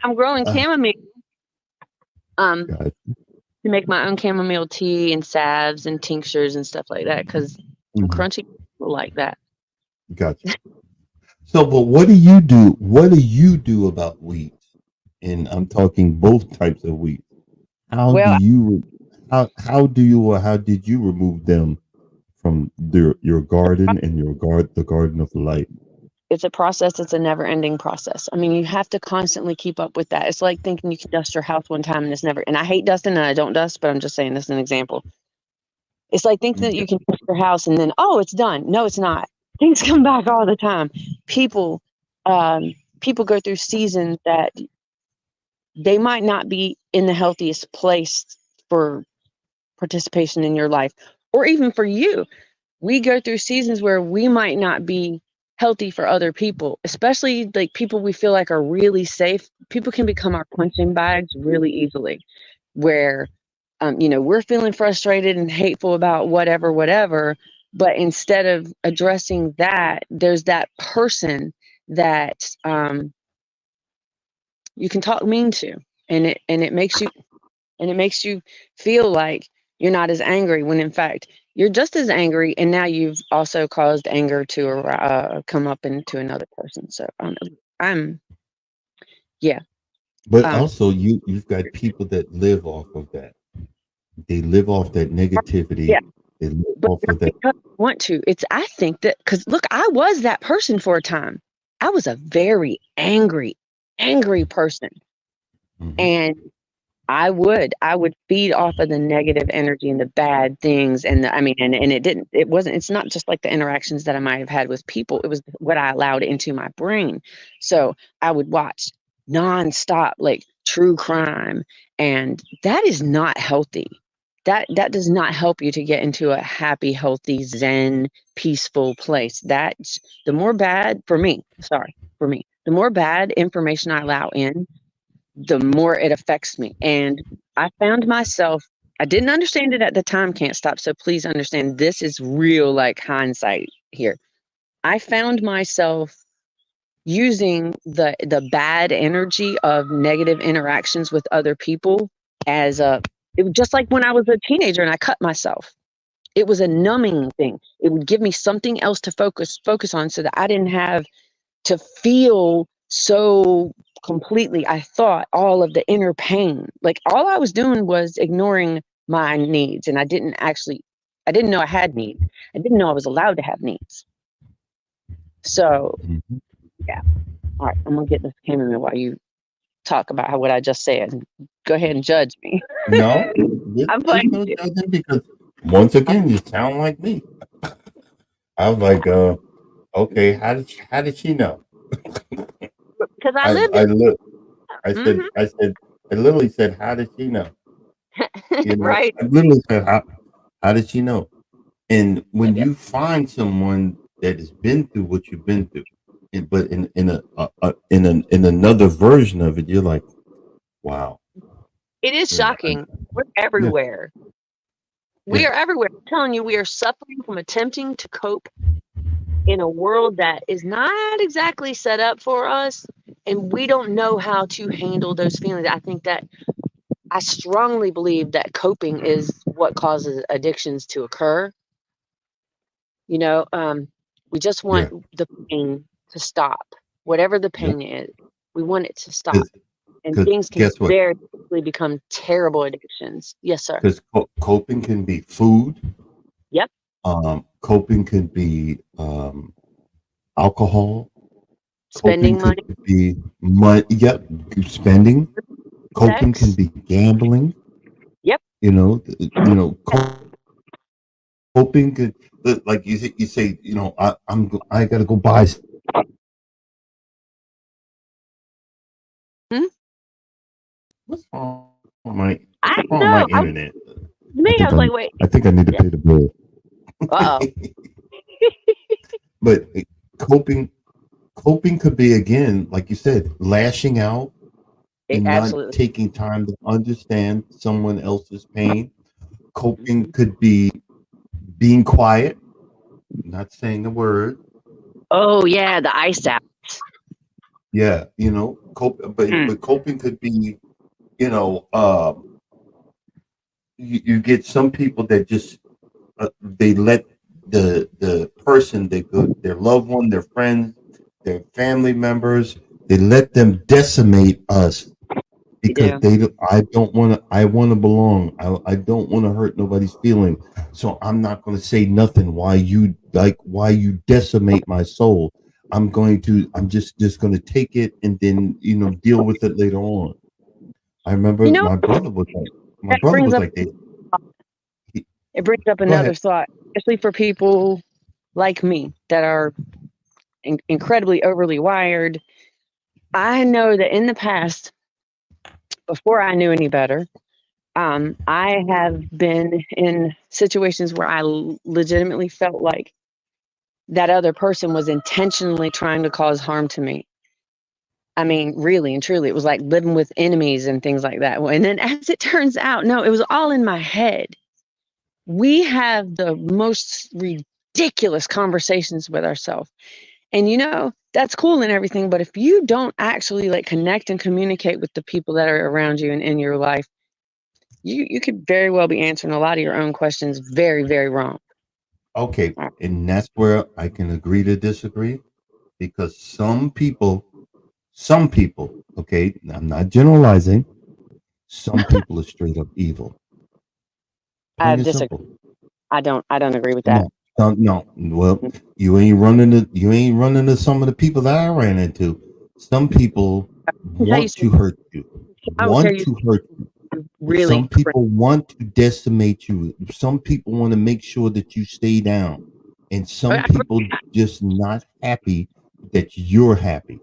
Speaker 2: I'm growing chamomile um
Speaker 1: God.
Speaker 2: to make my own chamomile tea and salves and tinctures and stuff like that because I'm
Speaker 1: Mhm.
Speaker 2: crunchy people like that.
Speaker 1: Gotcha. So, but what do you do? What do you do about weeds? And I'm talking both types of weeds. How do
Speaker 2: Well,
Speaker 1: you, how do you, or how did you remove them from your garden and the garden of light?
Speaker 2: it's a process. It's a never ending process. I mean, you have to constantly keep up with that. It's like thinking you can dust your house one time and it's never, and I hate dusting and I don't dust, but I'm just saying this is an example. It's like thinking that
Speaker 1: Okay.
Speaker 2: you can dust your house and then, oh, it's done. No, it's not. Things come back all the time. People, people go through seasons that they might not be in the healthiest place for participation in your life or even for you. We go through seasons where we might not be healthy for other people, especially like people we feel like are really safe. People can become our punching bags really easily, where we're feeling frustrated and hateful about whatever, but instead of addressing that, there's that person that you can talk mean to, and it makes you feel like you're not as angry when in fact you're just as angry, and now you've also caused anger to come up into another person. So I'm yeah.
Speaker 1: But
Speaker 2: um
Speaker 1: also, you've got people that live off of that. They live off that negativity.
Speaker 2: yeah,
Speaker 1: They live
Speaker 2: but
Speaker 1: off
Speaker 2: not
Speaker 1: of that.
Speaker 2: because I want to. It's I think that because look, I was that person for a time. I was a very angry person,
Speaker 1: Mhm.
Speaker 2: and I would feed off of the negative energy and the bad things, and I mean, and it's not just like the interactions that I might have had with people. It was what I allowed into my brain. So I would watch nonstop, like true crime, and that is not healthy. that does not help you to get into a happy, healthy, zen, peaceful place. That's the more bad for me. Sorry, for me. The more bad information I allow in, the more it affects me. And I found myself, I didn't understand it at the time, can't stop. So please understand this is real like hindsight here. I found myself using the bad energy of negative interactions with other people as a it was just like when I was a teenager and I cut myself. It was a numbing thing. It would give me something else to focus on so that I didn't have to feel so completely, I thought, all of the inner pain. Like all I was doing was ignoring my needs, and I didn't know I had needs. I didn't know I was allowed to have needs. So
Speaker 1: Mhm.
Speaker 2: yeah. All right, I'm gonna get this camera while you talk about what I just said. Go ahead and judge me.
Speaker 1: No,
Speaker 2: I'm
Speaker 1: there's
Speaker 2: like,
Speaker 1: no judging because once again, you sound like me. I was like, okay, how did she know?
Speaker 2: because I
Speaker 1: I
Speaker 2: lived
Speaker 1: I
Speaker 2: it.
Speaker 1: look.
Speaker 2: Hmm.
Speaker 1: I literally said, how did she know? You know,
Speaker 2: Right.
Speaker 1: I literally said, how did she know? And when
Speaker 2: Yep.
Speaker 1: you find someone that has been through what you've been through, but in another version of it, you're like, wow,
Speaker 2: It is
Speaker 1: yeah,
Speaker 2: shocking. We're
Speaker 1: yeah,
Speaker 2: everywhere. We
Speaker 1: yeah,
Speaker 2: are everywhere. I'm telling you, we are suffering from attempting to cope in a world that is not exactly set up for us, and we don't know how to handle those feelings. I think that I strongly believe that coping is what causes addictions to occur. You know, we just want
Speaker 1: yeah.
Speaker 2: the pain to stop, whatever the
Speaker 1: Yep.
Speaker 2: pain is. We want it to stop, and
Speaker 1: Because
Speaker 2: things can
Speaker 1: guess what?
Speaker 2: very quickly become terrible addictions. Yes, sir.
Speaker 1: Because coping can be food.
Speaker 2: Yep.
Speaker 1: Coping can be alcohol. Coping
Speaker 2: Spending
Speaker 1: could
Speaker 2: money,
Speaker 1: be money. Yep. Spending. Coping can
Speaker 2: sex.
Speaker 1: be gambling.
Speaker 2: Yep.
Speaker 1: Coping could, like you say, I gotta go buy.
Speaker 2: Hmm?
Speaker 1: What's wrong with my
Speaker 2: I
Speaker 1: What's wrong with my
Speaker 2: know.
Speaker 1: internet?
Speaker 2: Me, I was like, wait.
Speaker 1: I think I need to pay the bill.
Speaker 2: Uh oh.
Speaker 1: But coping coping could be, again, like you said, lashing out and not
Speaker 2: Absolutely.
Speaker 1: taking time to understand someone else's pain. Coping
Speaker 2: Mhm.
Speaker 1: could be being quiet, not saying a word.
Speaker 2: Oh yeah, the ice out.
Speaker 1: Yeah,
Speaker 2: Mm.
Speaker 1: but coping could be, you know, uh, you get some people that just they let the person, their loved one, their friends, their family members, they let them decimate us
Speaker 2: You
Speaker 1: because
Speaker 2: do.
Speaker 1: I don't want to. I want to belong. I don't want to hurt nobody's feeling. So I'm not going to say nothing. Why you decimate my soul? I'm just going to take it and then deal with it later on. I remember
Speaker 2: You know,
Speaker 1: my
Speaker 2: that
Speaker 1: brother
Speaker 2: brings
Speaker 1: was
Speaker 2: up
Speaker 1: like that. He,
Speaker 2: it brings up
Speaker 1: Go
Speaker 2: another
Speaker 1: ahead.
Speaker 2: thought, especially for people like me that are incredibly overly wired. I know that in the past, before I knew any better, I have been in situations where I legitimately felt like that other person was intentionally trying to cause harm to me. I mean, really and truly, it was like living with enemies and things like that. And then, as it turns out, no, it was all in my head. We have the most ridiculous conversations with ourselves. And that's cool and everything, but if you don't actually like connect and communicate with the people that are around you and in your life, you could very well be answering a lot of your own questions very, very wrong.
Speaker 1: Okay,
Speaker 2: Uh,
Speaker 1: and that's where I can agree to disagree because some people, okay, I'm not generalizing. Some people are straight up evil,
Speaker 2: I
Speaker 1: plain and
Speaker 2: disagree.
Speaker 1: simple.
Speaker 2: I don't agree with that.
Speaker 1: No, no. Well, you ain't running into some of the people that I ran into. Some people
Speaker 2: I'll tell you
Speaker 1: want to
Speaker 2: something.
Speaker 1: hurt you,
Speaker 2: I will tell
Speaker 1: want
Speaker 2: you
Speaker 1: to hurt you.
Speaker 2: something really
Speaker 1: Some people want to decimate you. Some people want to make sure that you stay down. And some people just not happy that you're happy.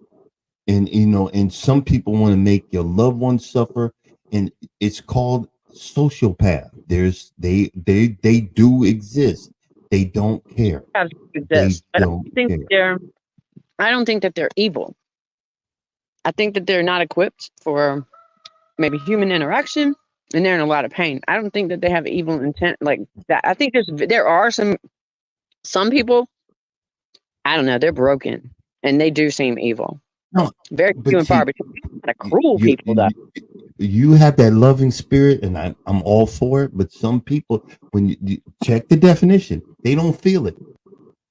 Speaker 1: And and some people want to make your loved ones suffer. And it's called sociopath. They do exist. They don't care.
Speaker 2: Have to
Speaker 1: They
Speaker 2: exist.
Speaker 1: don't care.
Speaker 2: I don't think that they're evil. I think that they're not equipped for maybe human interaction, and they're in a lot of pain. I don't think that they have evil intent like that. I think there are some people. I don't know. They're broken, and they do seem evil.
Speaker 1: No,
Speaker 2: Very few
Speaker 1: but
Speaker 2: and far
Speaker 1: see,
Speaker 2: between. A lot of cruel
Speaker 1: you
Speaker 2: people, though.
Speaker 1: you, you have that loving spirit, and I'm all for it. But some people, when you check the definition, they don't feel it.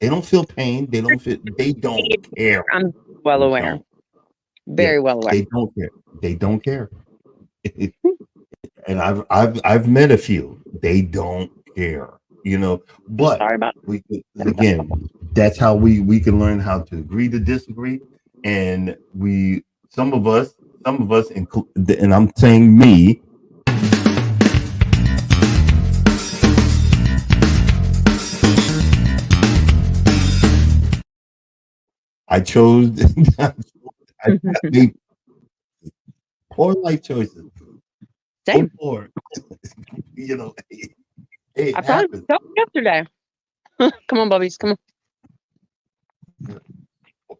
Speaker 1: They don't feel pain. They don't feel. They don't care.
Speaker 2: I'm well
Speaker 1: They
Speaker 2: aware.
Speaker 1: don't. Yeah,
Speaker 2: Very well aware.
Speaker 1: they don't care. They don't care. And I've met a few. They don't care. But
Speaker 2: Sorry about
Speaker 1: we again, that's how we can learn how to agree to disagree. And some of us include, and I'm saying me. I chose. I made poor life choices.
Speaker 2: Same.
Speaker 1: Poor. It
Speaker 2: I probably
Speaker 1: happens.
Speaker 2: felt yesterday. Come on, Bubbies. Come on.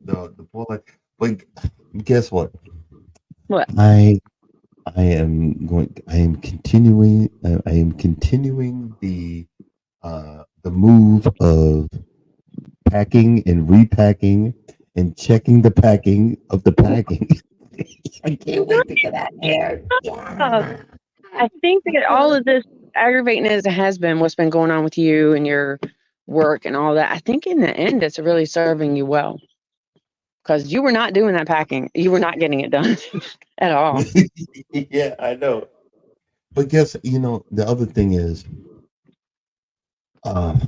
Speaker 1: The poor life. But guess what?
Speaker 2: What?
Speaker 1: I am going. I am continuing. I am continuing the move of packing and repacking and checking the packing of the packing. I can't wait to get out there. Yeah.
Speaker 2: I think that all of this, aggravating as it has been, what's been going on with you and your work and all that, I think in the end, it's really serving you well because you were not doing that packing. You were not getting it done at all.
Speaker 1: Yeah, I know. But guess the other thing is, uh,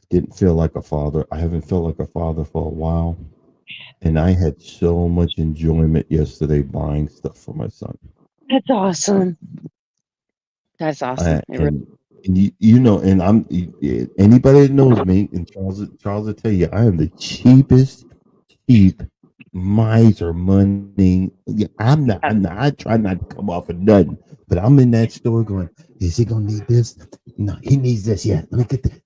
Speaker 1: didn't feel like a father. I haven't felt like a father for a while, and I had so much enjoyment yesterday buying stuff for my son.
Speaker 2: That's awesome. That's awesome. It really,
Speaker 1: And and anybody that knows me, and Charles will tell you, I am the cheap miser money. Yeah, I try not to come off of nothing, but I'm in that store going, is he gonna need this? No, he needs this. Yeah, let me get that.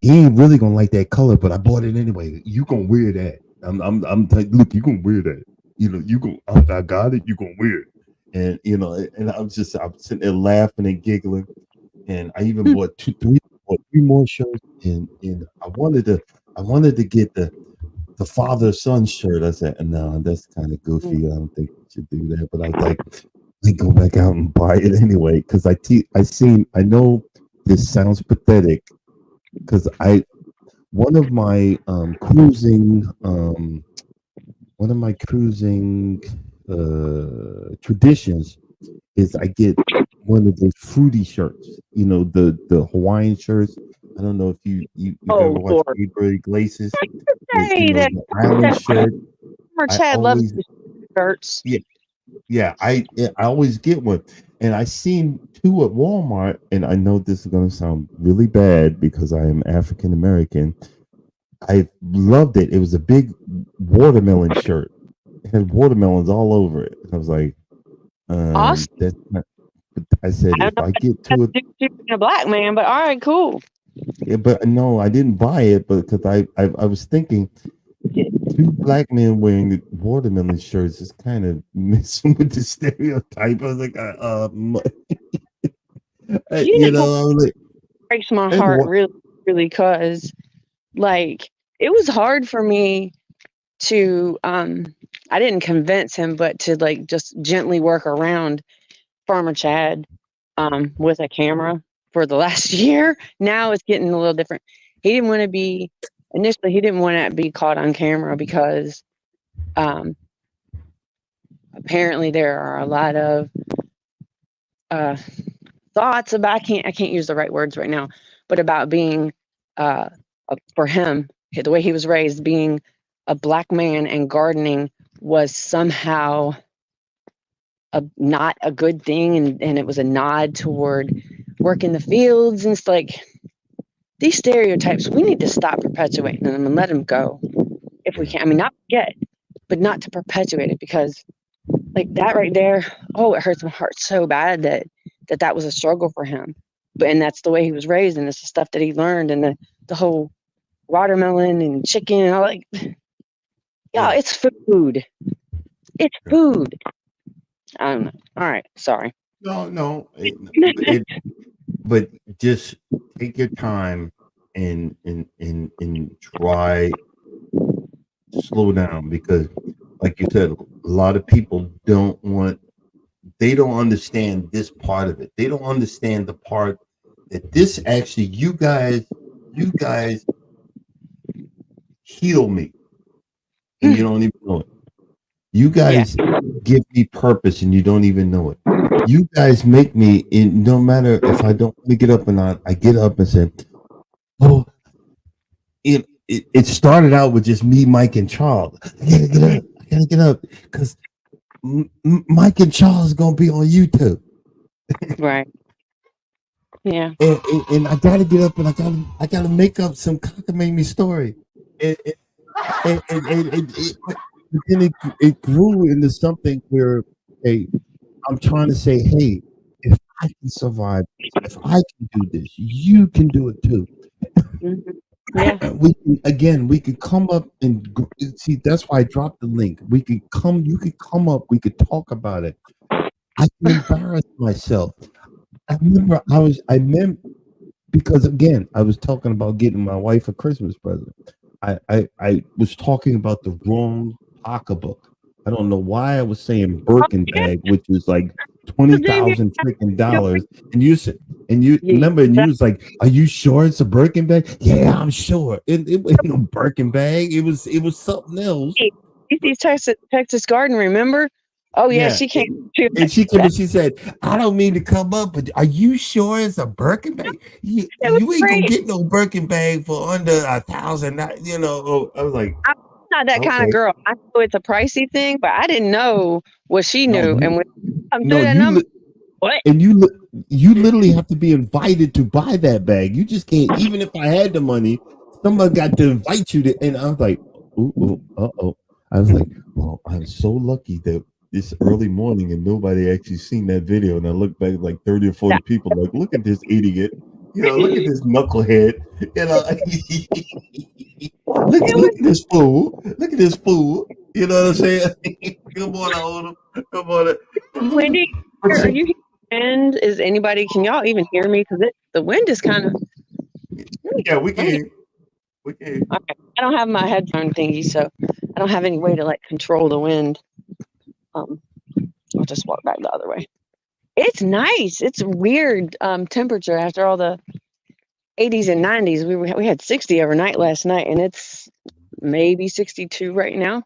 Speaker 1: He ain't really gonna like that color, but I bought it anyway. You gonna wear that? Look, you gonna wear that? You gonna? I got it. You gonna wear it? And I'm sitting there laughing and giggling, and I even bought three more shirts, and I wanted to get the father son shirt. I said, no, that's kind of goofy. I don't think we should do that. But I was like, I go back out and buy it anyway because I know this sounds pathetic because one of my cruising traditions is I get one of those fruity shirts, the Hawaiian shirts. I don't know if you've ever watched
Speaker 2: Lord.
Speaker 1: Gabriel Iglesias.
Speaker 2: Say that
Speaker 1: The island shirt.
Speaker 2: Chad loves the shirts.
Speaker 1: Yeah, I always get one, and I seen two at Walmart, and I know this is going to sound really bad because I am African American. I loved it. It was a big watermelon shirt. It had watermelons all over it. I was like,
Speaker 2: Awesome.
Speaker 1: that's not, I said,
Speaker 2: I
Speaker 1: if
Speaker 2: don't
Speaker 1: I
Speaker 2: know
Speaker 1: get to it,
Speaker 2: being a black man, but all right, cool.
Speaker 1: yeah, but no, I didn't buy it, but because I was thinking two black men wearing watermelon shirts is kind of messing with the stereotype. I was like,
Speaker 2: You know,
Speaker 1: I was like,
Speaker 2: breaks my
Speaker 1: and
Speaker 2: heart really, really, because like it was hard for me to I didn't convince him, but to like just gently work around Farmer Chad with a camera for the last year. Now it's getting a little different. He didn't want to be initially. He didn't want to be caught on camera because apparently there are a lot of thoughts about. I can't use the right words right now, but about being for him, the way he was raised, being a black man and gardening was somehow not a good thing, and it was a nod toward work in the fields, and it's like these stereotypes we need to stop perpetuating them and let them go if we can. I mean, not forget, but not to perpetuate it, because like that right there. Oh, it hurts my heart so bad that was a struggle for him. And that's the way he was raised, and it's the stuff that he learned, and the whole watermelon and chicken and all like. Yeah, it's food. It's food. I don't know. All right, sorry.
Speaker 1: No. But just take your time and try slow down, because like you said, a lot of people don't understand this part of it. They don't understand the part that this actually you guys heal me and you don't even know it. You guys give me purpose and you don't even know it. You guys make me, no matter if I don't want to get up or not, I get up and say, oh, it started out with just me, Mike, and Charles. I gotta get up because Mike and Charles is gonna be on YouTube.
Speaker 2: Right. Yeah.
Speaker 1: And I gotta get up and I gotta make up some cockamamie story. And then it grew into something where, hey, I'm trying to say, hey, if I can survive, if I can do this, you can do it too.
Speaker 2: Mm-hmm. Yeah.
Speaker 1: We could come up and see. That's why I dropped the link. You could come up. We could talk about it. I can embarrass myself. I remember because again, I was talking about getting my wife a Christmas present. I was talking about the wrong pocketbook. I don't know why I was saying Birkin bag, which is like $20,000 freaking dollars. And you said, and you remember, and you was like, "Are you sure it's a Birkin bag?" Yeah, I'm sure. It wasn't no Birkin bag. It was something else.
Speaker 2: You see Texas Garden, remember? Oh yeah, she came.
Speaker 1: And she came and she said, "I don't mean to come up, but are you sure it's a Birkin bag? You ain't gonna get no Birkin bag for under $1,000. You know." I was like,
Speaker 2: I'm not that kind of girl. I know it's a pricey thing, but I didn't know what she knew. And when I'm through that number, what?
Speaker 1: And you literally have to be invited to buy that bag. You just can't. Even if I had the money, somebody got to invite you to. And I was like, uh-oh. I was like, well, I'm so lucky that this early morning and nobody actually seen that video. And I look back, like 30 or 40 people, like, look at this idiot. Look at this knucklehead. Look at this fool. Look at this fool. You know what I'm saying? Good morning, Odom. Good morning.
Speaker 2: Wendy, are you hearing? Can y'all even hear me? Because the wind is kind of.
Speaker 1: Yeah, we can. Okay.
Speaker 2: I don't have my headphone thingy, so I don't have any way to like control the wind. I'll just walk back the other way. It's nice. It's weird temperature after all the 80s and 90s. We had 60 overnight last night, and it's maybe 62 right now,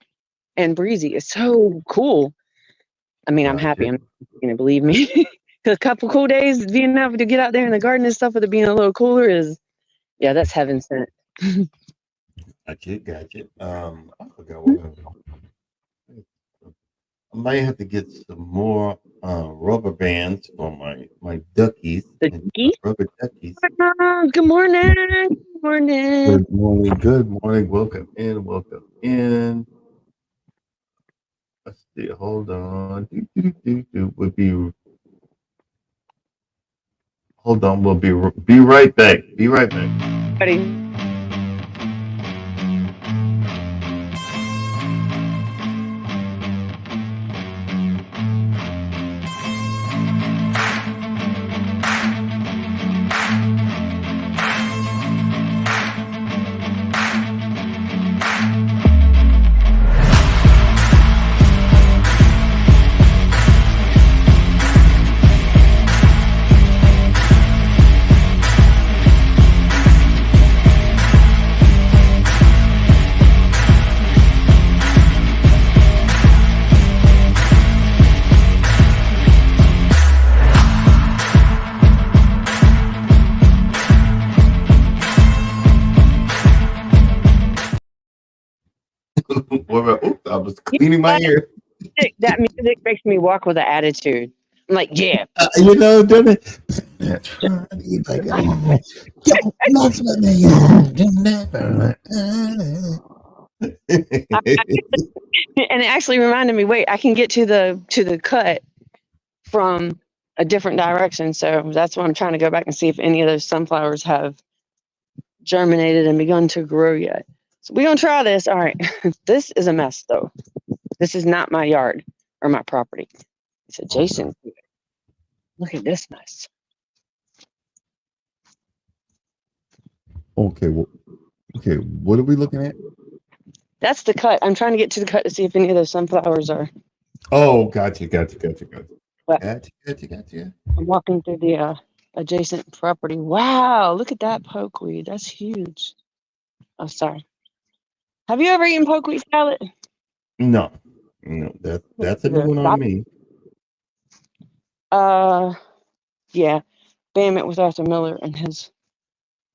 Speaker 2: and breezy. It's so cool. I mean, I'm happy. I'm gonna believe me. Because a couple cool days being able to get out there in the garden and stuff with it being a little cooler is, that's heaven sent.
Speaker 1: Gotcha. I forgot what I might have to get some more rubber bands for my duckies.
Speaker 2: The duckies?
Speaker 1: Rubber duckies.
Speaker 2: Good morning.
Speaker 1: Good morning. Welcome in. Let's see. Hold on. Hold on. We'll be right back. Be right back.
Speaker 2: Ready.
Speaker 1: I was cleaning my ear.
Speaker 2: That music makes me walk with an attitude. I'm like, yeah.
Speaker 1: Doesn't it? He's like, yo,
Speaker 2: And it actually reminded me, wait, I can get to the cut from a different direction. So that's why I'm trying to go back and see if any of those sunflowers have germinated and begun to grow yet. So we're gonna try this. All right. This is a mess though. This is not my yard or my property. It's adjacent to it. Look at this mess.
Speaker 1: Okay, well, okay, what are we looking at?
Speaker 2: That's the cut. I'm trying to get to the cut to see if any of those sunflowers are.
Speaker 1: Oh, gotcha.
Speaker 2: But
Speaker 1: Gotcha.
Speaker 2: I'm walking through the adjacent property. Wow, look at that pokeweed. That's huge. Oh, sorry. Have you ever eaten pokeweed salad?
Speaker 1: No, that's a new one on me.
Speaker 2: Yeah. Bam It with Arthur Miller and his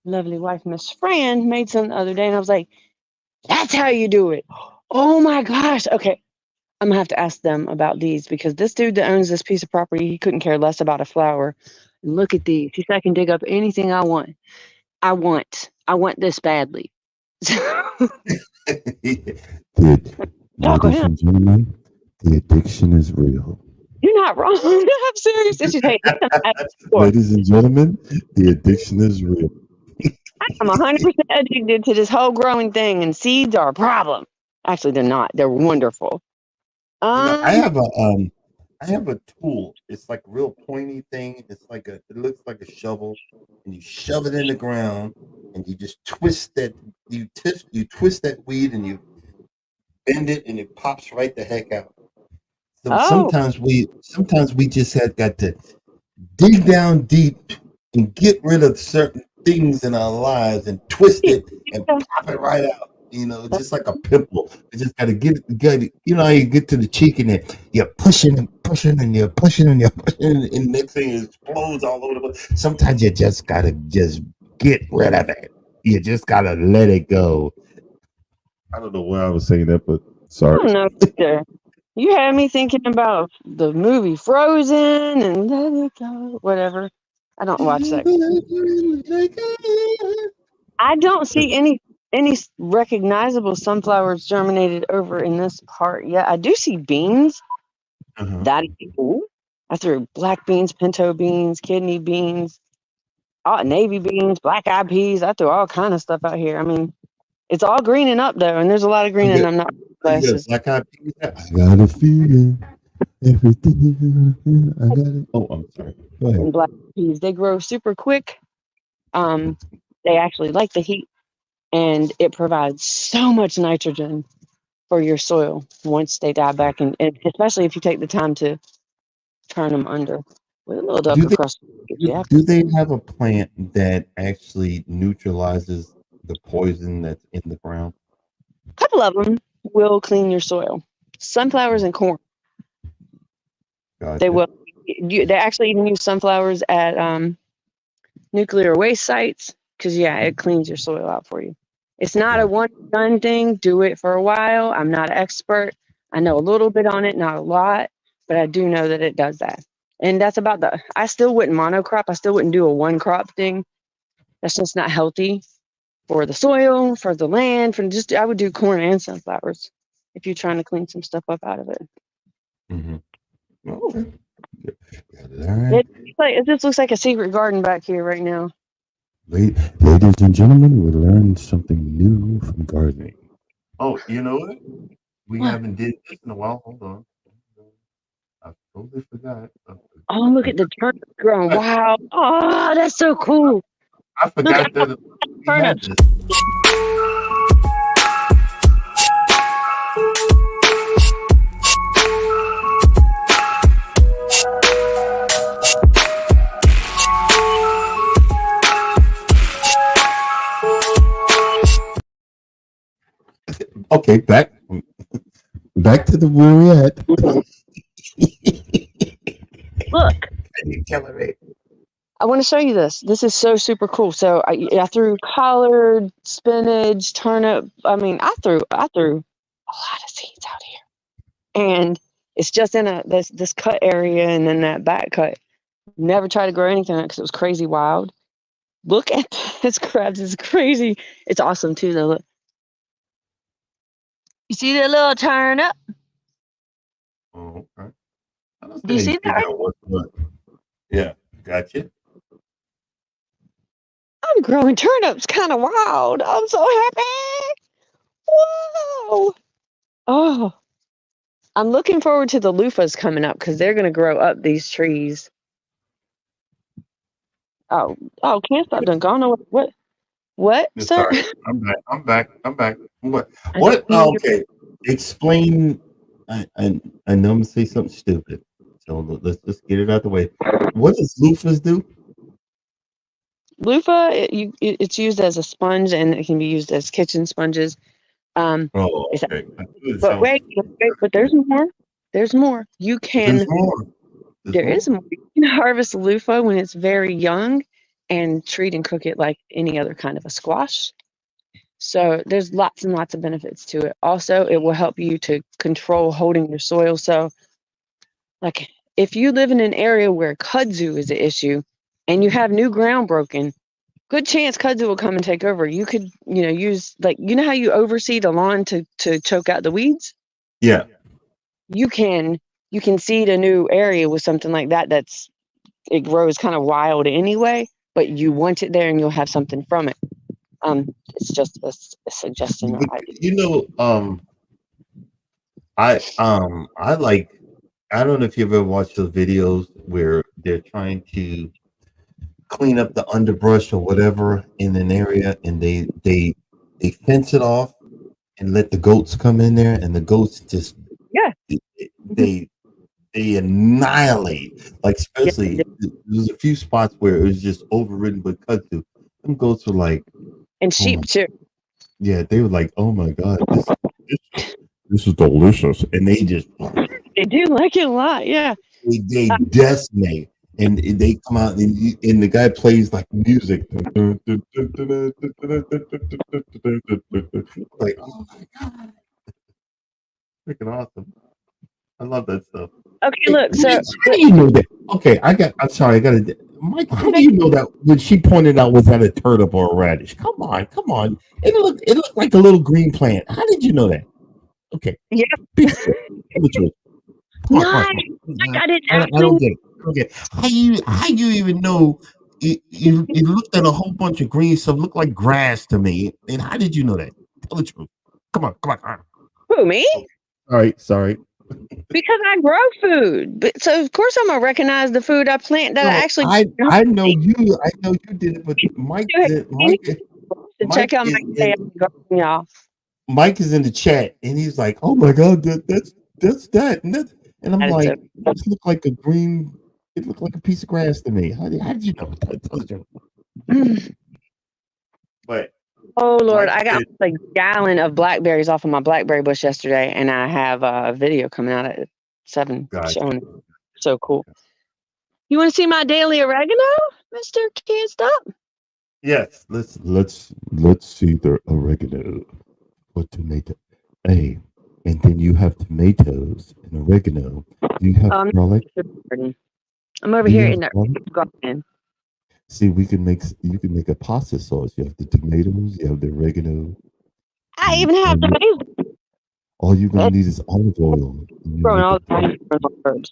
Speaker 2: lovely wife, Miss Fran, made some the other day, and I was like, that's how you do it. Oh my gosh. Okay. I'm gonna have to ask them about these because this dude that owns this piece of property, he couldn't care less about a flower. And look at these. He said I can dig up anything I want. I want this badly.
Speaker 1: Ladies
Speaker 2: Talk
Speaker 1: and gentlemen, the addiction is real.
Speaker 2: You're not wrong. I'm serious. This is, hey,
Speaker 1: Ladies and gentlemen, the addiction is real.
Speaker 2: I'm 100% addicted to this whole growing thing, and seeds are a problem. Actually, they're not. They're wonderful.
Speaker 1: I have a tool. It's like a real pointy thing. It looks like a shovel, and you shove it in the ground, and you just twist that. You twist that weed, and you bend it, and it pops right the heck out. So sometimes we just have got to dig down deep and get rid of certain things in our lives and twist it and pop it right out. Just like a pimple. You just gotta get it. How you get to the cheek and then you're pushing and pushing and you're pushing and you're pushing and next thing it explodes all over the place. Sometimes you just gotta just get rid of it. You just gotta let it go. I don't know why I was saying that, but sorry.
Speaker 2: I don't know. You had me thinking about the movie Frozen and let it go, whatever. I don't watch that. I don't see any recognizable sunflowers germinated over in this part yet. I do see beans. That is cool. I threw black beans, pinto beans, kidney beans, navy beans, black eyed peas. I threw all kind of stuff out here. I mean, it's all greening up though, and there's a lot of green, and I'm not glasses.
Speaker 1: Black eyed peas. I got a feeling everything. I got it. Oh, I'm sorry. Go ahead.
Speaker 2: And black peas, they grow super quick. They actually like the heat, and it provides so much nitrogen for your soil once they die back, and especially if you take the time to turn them under with a little double crust.
Speaker 1: Do they have a plant that actually neutralizes the poison that's in the ground?
Speaker 2: A couple of them will clean your soil. Sunflowers and corn. Gotcha. They will. They actually even use sunflowers at nuclear waste sites because it cleans your soil out for you. It's not a one and done thing. Do it for a while. I'm not an expert. I know a little bit on it, not a lot, but I do know that it does that. And that's about I still wouldn't monocrop. I still wouldn't do a one crop thing. That's just not healthy for the soil, for the land, I would do corn and sunflowers if you're trying to clean some stuff up out of it.
Speaker 1: Mm-hmm. Okay.
Speaker 2: It just looks like a secret garden back here right now.
Speaker 1: Ladies and gentlemen, we learned something new from gardening. Oh, you know what? We haven't did this in a while. Hold on. I totally forgot.
Speaker 2: Oh, look at the turnips growing. Wow. Oh, that's so cool.
Speaker 1: I forgot that we had this. Okay, back to the where we at.
Speaker 2: Look, I want to show you this. This is so super cool. So I threw collard, spinach, turnip. I mean, I threw a lot of seeds out here, and it's just in this cut area and then that back cut. Never tried to grow anything because it was crazy wild. Look at this crabs. It's crazy. It's awesome too, though. Look. You see that little turnip?
Speaker 1: Oh, okay. I don't
Speaker 2: Do
Speaker 1: see
Speaker 2: you
Speaker 1: how you
Speaker 2: see
Speaker 1: figure
Speaker 2: that?
Speaker 1: out what's what. Yeah, gotcha.
Speaker 2: I'm growing turnips kind of wild. I'm so happy. Whoa. Oh, I'm looking forward to the loofahs coming up because they're going to grow up these trees. Oh, can't stop done gone. What,
Speaker 1: Yeah,
Speaker 2: sir?
Speaker 1: sorry. I'm back. What?
Speaker 2: I know.
Speaker 1: What? Oh, okay. Explain. I know I'm gonna say something stupid. So let's just get it out the way. What does loofahs do?
Speaker 2: Loofah, it's used as a sponge and it can be used as kitchen sponges.
Speaker 1: Oh,
Speaker 2: It's,
Speaker 1: okay. It
Speaker 2: but
Speaker 1: sounds.
Speaker 2: wait, but there's more. There's more. You
Speaker 1: There's
Speaker 2: can.
Speaker 1: more. There's
Speaker 2: There
Speaker 1: more.
Speaker 2: is more. You can harvest loofah when it's very young, and treat and cook it like any other kind of a squash. So there's lots and lots of benefits to it. Also, it will help you to control holding your soil. So, like, if you live in an area where kudzu is an issue and you have new ground broken, good chance kudzu will come and take over. You could, use like how you overseed a lawn to choke out the weeds.
Speaker 1: Yeah.
Speaker 2: You can seed a new area with something like that. It grows kind of wild anyway, but you want it there and you'll have something from it. It's just a suggestion that
Speaker 1: But
Speaker 2: I do.
Speaker 1: I like. I don't know if you've ever watched those videos where they're trying to clean up the underbrush or whatever in an area, and they fence it off and let the goats come in there, and the goats just
Speaker 2: Yeah.
Speaker 1: they they annihilate. Like
Speaker 2: Yeah.
Speaker 1: especially there's a few spots where it was just overridden with kudzu. Them goats were like,
Speaker 2: And
Speaker 1: oh
Speaker 2: sheep
Speaker 1: my,
Speaker 2: too.
Speaker 1: yeah, they were like, oh my god, this is delicious, and they just
Speaker 2: They do like it a lot. Yeah.
Speaker 1: they decimate. And they come out, and the guy plays like music. Like, oh my god, freaking awesome! I love that stuff.
Speaker 2: Okay.
Speaker 1: Hey,
Speaker 2: Look. So
Speaker 1: how do you know that? Okay, I'm sorry. I got to. Mike, how do you know that when she pointed out was that a turnip or a radish? Come on. It looked like a little green plant. How did you know that? Okay,
Speaker 2: yeah.
Speaker 1: be fair. Tell the truth.
Speaker 2: Nice.
Speaker 1: Come
Speaker 2: Like
Speaker 1: on.
Speaker 2: I didn't
Speaker 1: I don't
Speaker 2: actually.
Speaker 1: get it. I don't get it. How you even know? It looked at a whole bunch of green stuff, looked like grass to me. And how did you know that? Tell the truth. Come on.
Speaker 2: Who, me?
Speaker 1: Okay. All right, sorry.
Speaker 2: Because I grow food. But so of course I'm gonna recognize the food I plant that I
Speaker 1: No,
Speaker 2: actually.
Speaker 1: I know you. I know you did it, but Mike did.
Speaker 2: To check out my day at the garden, y'all.
Speaker 1: Mike is in the chat, and he's like, "Oh my god, that's that," and I'm
Speaker 2: That is so.
Speaker 1: like, "It looked like a green. It looked like a piece of grass to me. How did you know?" Tell the truth. But
Speaker 2: Oh Lord,
Speaker 1: Mike
Speaker 2: I got
Speaker 1: said,
Speaker 2: like a gallon of blackberries off of my blackberry bush yesterday, and I have a video coming out at 7
Speaker 1: "Gotcha."
Speaker 2: showing it. So cool. You want to see my daily oregano, Mister Can't Stop?
Speaker 1: Yes, let's see the oregano or tomato. Hey, and then you have tomatoes and oregano. Do you have
Speaker 2: Um,
Speaker 1: garlic?
Speaker 2: I'm over
Speaker 1: Do you
Speaker 2: here
Speaker 1: have
Speaker 2: in the
Speaker 1: garlic?
Speaker 2: garden.
Speaker 1: See, you can make a pasta sauce. You have the tomatoes, you have the oregano,
Speaker 2: I
Speaker 1: and
Speaker 2: even have tomatoes
Speaker 1: all you're gonna need is olive oil, and you
Speaker 2: growing
Speaker 1: make
Speaker 2: all
Speaker 1: a
Speaker 2: the time. Herbs.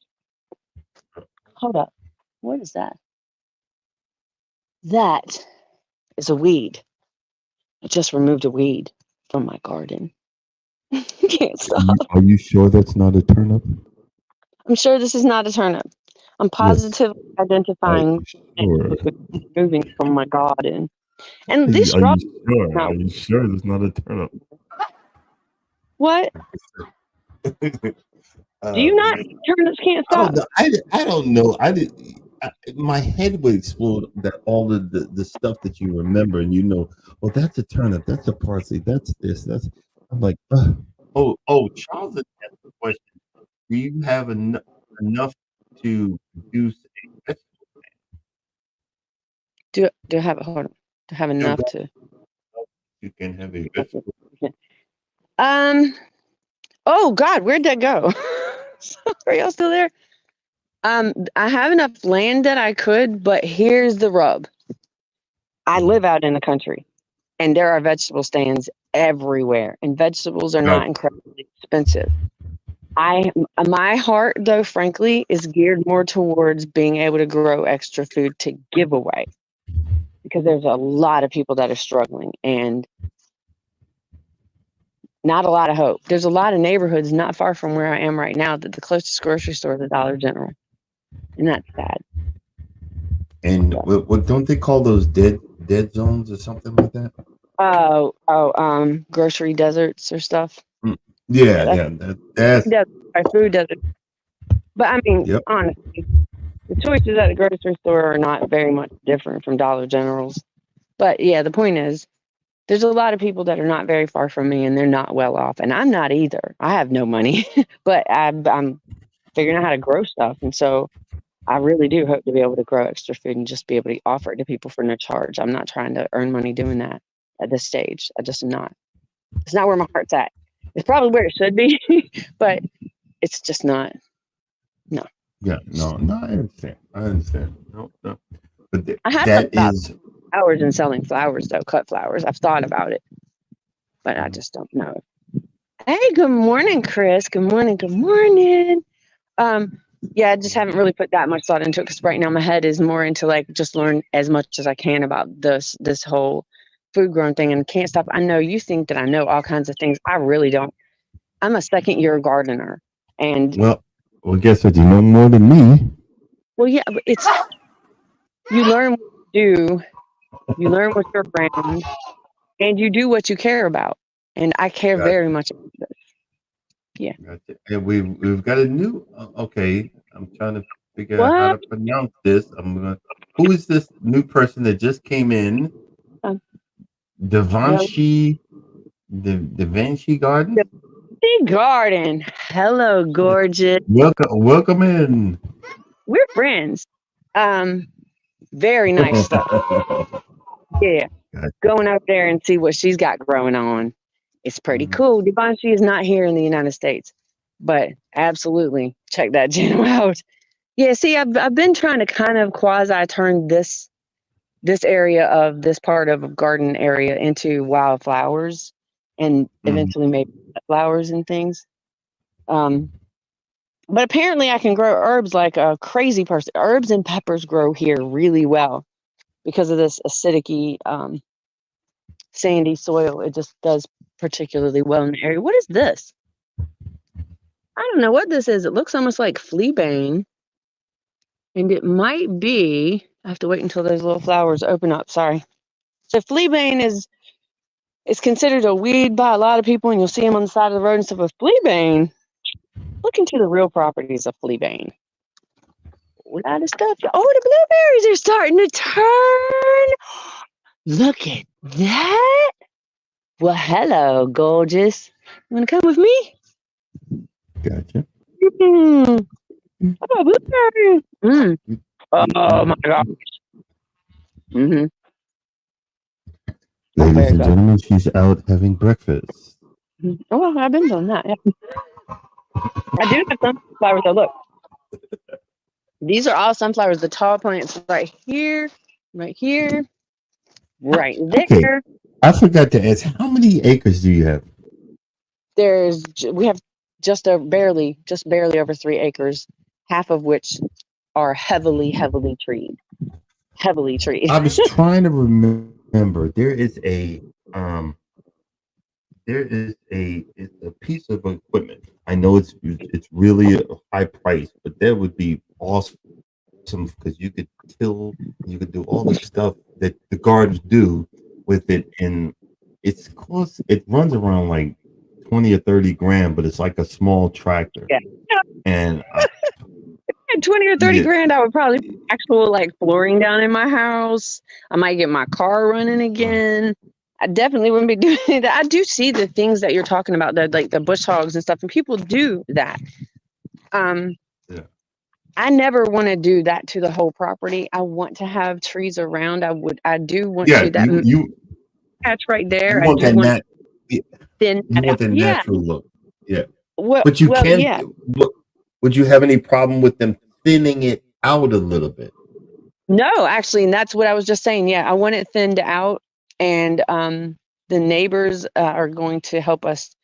Speaker 2: Hold up. What is that? That is a weed. I just removed a weed from my garden. Can't stop.
Speaker 1: Are you sure that's not a turnip?
Speaker 2: I'm sure this is not a turnip. I'm
Speaker 1: Yes.
Speaker 2: positively
Speaker 1: Are
Speaker 2: identifying
Speaker 1: you sure?
Speaker 2: moving from my garden. And
Speaker 1: Are you,
Speaker 2: this
Speaker 1: are
Speaker 2: strawberry
Speaker 1: you sure?
Speaker 2: now
Speaker 1: Are you sure that's not a turnip?
Speaker 2: what? Do you not
Speaker 1: Man.
Speaker 2: turnips can't
Speaker 1: I don't
Speaker 2: stop?
Speaker 1: know. I don't know. My head would explode that all of the stuff that you remember and well, that's a turnip, that's a parsley, that's this, that's. I'm like, ugh. Charles has asked a question. Do you have enough to produce a vegetable?
Speaker 2: Do I have hold on. Do I have
Speaker 1: Still
Speaker 2: enough
Speaker 1: got
Speaker 2: to
Speaker 1: you can have a vegetable.
Speaker 2: um oh God, where'd that go? Are y'all still there? I have enough land that I could, but here's the rub. I live out in the country and there are vegetable stands everywhere, and vegetables are not
Speaker 1: Got
Speaker 2: incredibly expensive. My heart, though, frankly, is geared more towards being able to grow extra food to give away, because there's a lot of people that are struggling and not a lot of hope. There's a lot of neighborhoods not far from where I am right now that the closest grocery store is a Dollar General, and that's sad.
Speaker 1: And what don't they call those dead zones or something like that?
Speaker 2: Grocery deserts or stuff.
Speaker 1: Mm. Yeah,
Speaker 2: That's
Speaker 1: yeah. That's
Speaker 2: food desert. But I mean,
Speaker 1: yep.
Speaker 2: honestly, the choices at the grocery store are not very much different from Dollar Generals. But yeah, the point is, there's a lot of people that are not very far from me, and they're not well off, and I'm not either. I have no money, but I'm figuring out how to grow stuff, and so I really do hope to be able to grow extra food and just be able to offer it to people for no charge. I'm not trying to earn money doing that at this stage. I just am not. It's not where my heart's at. It's probably where it should be, but it's just not. No.
Speaker 1: Yeah, no, I understand. No. But
Speaker 2: I have thought
Speaker 1: that
Speaker 2: about
Speaker 1: is
Speaker 2: flowers and selling flowers, though, cut flowers. I've thought about it, but I just don't know. Hey, good morning, Chris. Good morning. Good morning. Yeah, I just haven't really put that much thought into it because right now my head is more into like just learn as much as I can about this whole food growing thing, and can't stop. I know you think that I know all kinds of things. I really don't. I'm a second-year gardener, and
Speaker 1: well, guess what? You know more than me.
Speaker 2: well, yeah, but it's you learn what you do, you learn what you're around, and you do what you care about. And I care
Speaker 1: Gotcha,
Speaker 2: very much about this. Yeah.
Speaker 1: gotcha. And we've got a new. Okay, I'm trying to figure out how
Speaker 2: What?
Speaker 1: to pronounce this. Who is this new person that just came in?
Speaker 2: Um, well,
Speaker 1: Devanshi, Devanshi Garden.
Speaker 2: the garden. Hello, gorgeous.
Speaker 1: Welcome in.
Speaker 2: We're friends. Um, Very nice stuff. Yeah.
Speaker 1: Gotcha.
Speaker 2: Going out there and see what she's got growing on. It's pretty cool. Devanshi is not here in the United States, but absolutely check that channel out. Yeah, see, I've been trying to kind of quasi turn this area of this part of a garden area into wildflowers and eventually maybe flowers and things. But apparently I can grow herbs like a crazy person. Herbs and peppers grow here really well because of this acidic sandy soil. It just does particularly well in the area. What is this? I don't know what this is. It looks almost like fleabane. And it might be, I have to wait until those little flowers open up. Sorry. So fleabane is considered a weed by a lot of people, and you'll see them on the side of the road and stuff. But fleabane, look into the real properties of fleabane. A lot of stuff. Oh, the blueberries are starting to turn. Look at that. Well, hello, gorgeous. You want to come with me?
Speaker 1: Gotcha.
Speaker 2: Oh, blueberries. Oh, my gosh. Mm-hmm.
Speaker 1: Ladies and gentlemen, she's out having breakfast.
Speaker 2: Oh, well, I've been doing that. Yeah. I do have sunflowers, though. Look. These are all sunflowers. The tall plants right here, right there.
Speaker 1: Okay. I forgot to ask, how many acres do you have?
Speaker 2: We have just barely over 3 acres, half of which are heavily treed. Heavily treed.
Speaker 1: I was trying to remember. There is a piece of equipment. I know it's really a high price, but that would be awesome because you could till, you could do all the stuff that the gardens do with it, and it runs around like 20 or 30 grand, but it's like a small tractor.
Speaker 2: Yeah.
Speaker 1: And
Speaker 2: 20 or 30 grand, I would probably put actual like flooring down in my house. I might get my car running again. I definitely wouldn't be doing that. I do see the things that you're talking about, that like the bush hogs and stuff, and people do that. I never want to do that to the whole property. I want to have trees around. I do want to that
Speaker 1: you
Speaker 2: patch right there.
Speaker 1: You want
Speaker 2: I do
Speaker 1: that
Speaker 2: thin.
Speaker 1: You want the natural look. Yeah.
Speaker 2: Well,
Speaker 1: but you can.
Speaker 2: Yeah.
Speaker 1: Would you have any problem with them thinning it out a little bit?
Speaker 2: No, actually, and that's what I was just saying. Yeah, I want it thinned out, and the neighbors are going to help us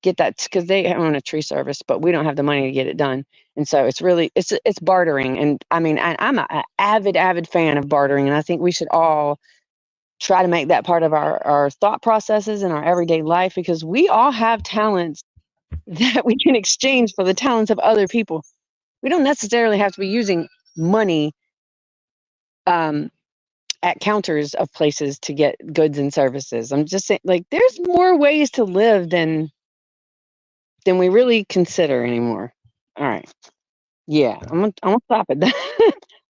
Speaker 2: get that because they own a tree service, but we don't have the money to get it done. And so it's really it's bartering. And I mean, I'm an avid fan of bartering, and I think we should all try to make that part of our thought processes in our everyday life because we all have talents that we can exchange for the talents of other people. We don't necessarily have to be using money at counters of places to get goods and services. I'm just saying, like, there's more ways to live than we really consider anymore. All right. Yeah, I'm gonna stop it.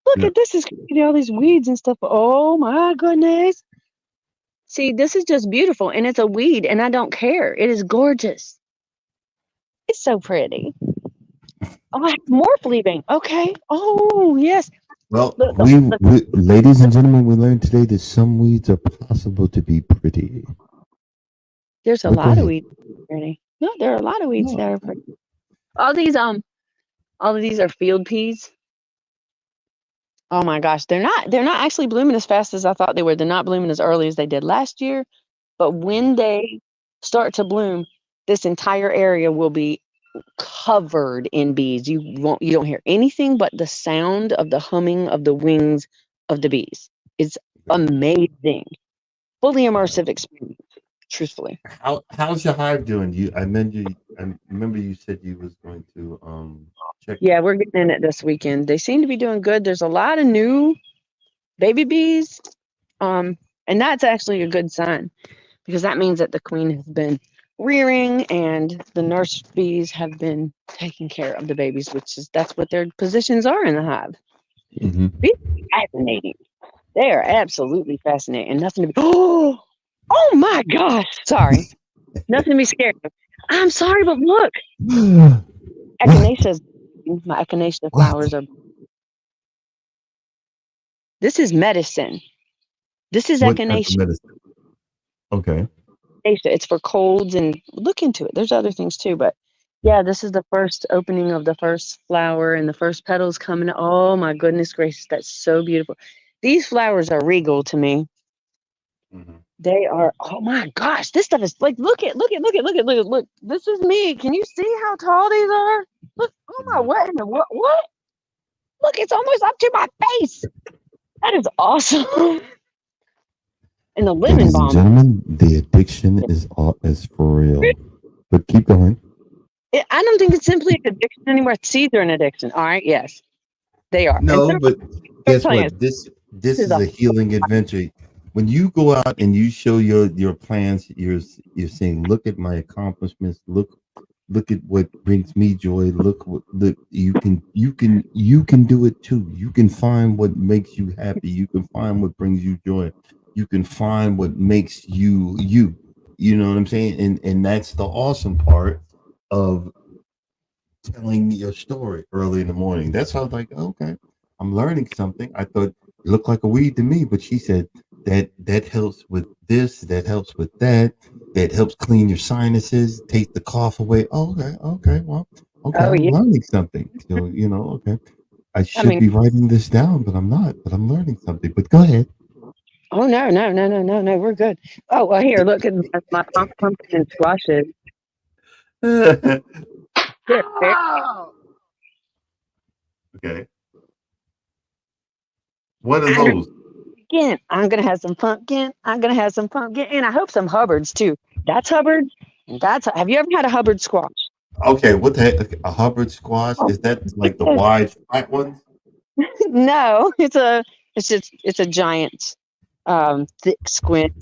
Speaker 2: Look
Speaker 1: Yeah.
Speaker 2: at this is crazy, all these weeds and stuff. Oh my goodness. See, this is just beautiful and it's a weed and I don't care. It is gorgeous. It's so pretty. Oh, I have more leaving. Okay. Oh, yes.
Speaker 1: Well,
Speaker 2: Look,
Speaker 1: we, ladies and gentlemen, we learned today that some weeds are possible to be pretty.
Speaker 2: there's a
Speaker 1: But go
Speaker 2: lot of
Speaker 1: ahead.
Speaker 2: weeds pretty. No, there are a lot of weeds
Speaker 1: No.
Speaker 2: that are pretty. All of these are field peas. Oh my gosh, they're not actually blooming as fast as I thought they were. They're not blooming as early as they did last year, but when they start to bloom, this entire area will be covered in bees. You don't hear anything but the sound of the humming of the wings of the bees. It's amazing. Fully immersive experience, truthfully.
Speaker 1: How's your hive doing? I remember you said you was going to check it.
Speaker 2: Yeah, we're getting in it this weekend. They seem to be doing good. There's a lot of new baby bees. And that's actually a good sign because that means that the queen has been rearing and the nurse bees have been taking care of the babies, that's what their positions are in the hive.
Speaker 1: Mm-hmm.
Speaker 2: Bees are fascinating. They are absolutely fascinating. And nothing to be oh my gosh. Sorry. Nothing to be scared of. I'm sorry, but look.
Speaker 1: What?
Speaker 2: Echinaceas, my echinacea
Speaker 1: What?
Speaker 2: flowers are this is medicine. This is
Speaker 1: What type of
Speaker 2: echinacea.
Speaker 1: medicine? Okay.
Speaker 2: It's for colds and look into it. There's other things too, but yeah, this is the first opening of the first flower and the first petals coming. Oh my goodness gracious, that's so beautiful. These flowers are regal to me.
Speaker 1: Mm-hmm.
Speaker 2: They are, oh my gosh, this stuff is like, look. This is me. Can you see how tall these are? Look, oh my,
Speaker 1: Mm-hmm.
Speaker 2: what in the what? Look, it's almost up to my face. That is awesome. And the lemon
Speaker 1: Ladies and
Speaker 2: balm.
Speaker 1: gentlemen, the addiction is for real. But keep going.
Speaker 2: I don't think it's simply an addiction anymore. Seeds are an addiction. All right, yes, they are. And
Speaker 1: No,
Speaker 2: so
Speaker 1: but
Speaker 2: are
Speaker 1: guess
Speaker 2: plants.
Speaker 1: what? This
Speaker 2: This is
Speaker 1: is
Speaker 2: a
Speaker 1: a healing adventure. When you go out and you show your plans, you're saying, "Look at my accomplishments. Look at what brings me joy. Look. You can do it too. You can find what makes you happy. You can find what brings you joy. You can find what makes you you. You know what I'm saying? And that's the awesome part of telling your story early in the morning. That's how I was like, okay, I'm learning something. I thought it looked like a weed to me, but she said that helps with this, that helps with that, that helps clean your sinuses, take the cough away. Oh, okay, well, okay,
Speaker 2: oh
Speaker 1: I'm
Speaker 2: yeah.
Speaker 1: learning something. So okay, I
Speaker 2: I
Speaker 1: should
Speaker 2: mean,
Speaker 1: be writing this down, but I'm not. But I'm learning something. But go ahead.
Speaker 2: oh no, we're good. Oh well, here, look at my pumpkin and squashes. They're
Speaker 1: Okay, what are
Speaker 2: I'm
Speaker 1: those?
Speaker 2: again. I'm gonna have some pumpkin. I'm gonna have some pumpkin, and I hope some Hubbards too. That's Hubbard. And that's have you ever had a Hubbard squash?
Speaker 1: Okay, what the heck? A Hubbard squash? Is that like the wide flat ones?
Speaker 2: No, it's a giant, thick squind.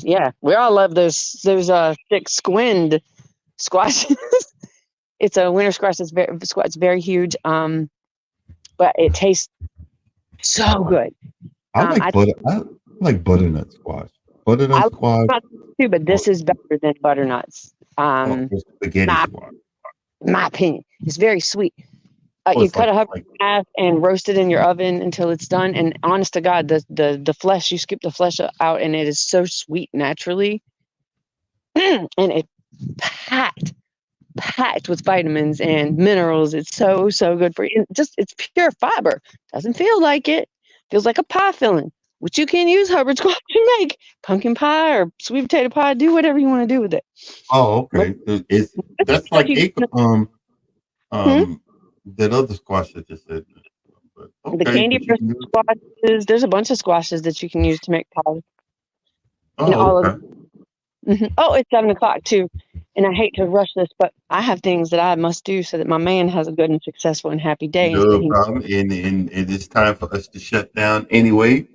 Speaker 2: Yeah, we all love those thick squind squashes. It's a winter squash. It's very huge. But it tastes so good.
Speaker 1: I like
Speaker 2: I
Speaker 1: butter. I like butternut squash. Butternut
Speaker 2: I
Speaker 1: squash
Speaker 2: like too, but
Speaker 1: or,
Speaker 2: this is better than butternuts.
Speaker 1: or spaghetti
Speaker 2: My
Speaker 1: squash.
Speaker 2: my opinion, it's very sweet.
Speaker 1: Oh,
Speaker 2: You
Speaker 1: it's
Speaker 2: cut
Speaker 1: like
Speaker 2: a Hubbard
Speaker 1: like
Speaker 2: in half and roast it in your oven until it's done. And honest to God, the flesh, you skip the flesh out, and it is so sweet naturally, and it packed packed with vitamins and minerals. It's so good for you. And just it's pure fiber. Doesn't feel like it. Feels like a pie filling. which you can use Hubbard squash to make pumpkin pie or sweet potato pie. Do whatever you want to do with it.
Speaker 1: Oh, okay. That's like
Speaker 2: Hmm?
Speaker 1: that other squash that you said. But
Speaker 2: The
Speaker 1: okay,
Speaker 2: candy
Speaker 1: but you
Speaker 2: brush
Speaker 1: can do.
Speaker 2: squashes. There's a bunch of squashes that you can use to make pies. And
Speaker 1: Oh,
Speaker 2: all of
Speaker 1: okay.
Speaker 2: Oh, it's 7 o'clock too. And I hate to rush this, but I have things that I must do so that my man has a good and successful and happy day. And
Speaker 1: No
Speaker 2: he,
Speaker 1: problem. And it is time for us to shut down anyway.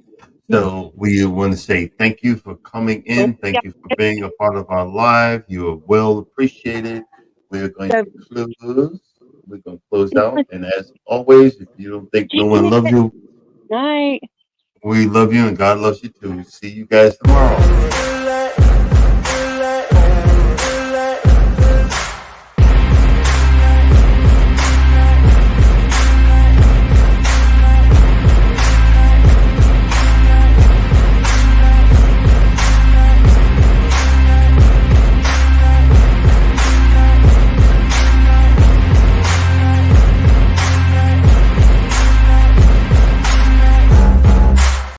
Speaker 1: So we want to say thank you for coming in.
Speaker 2: yeah,
Speaker 1: Thank you for being a part of our live. You are well appreciated. We're going
Speaker 2: so
Speaker 1: to close. We're going to close out. And as always, if you don't think no one loves you,
Speaker 2: night.
Speaker 1: we love you and God loves you too. See you guys tomorrow.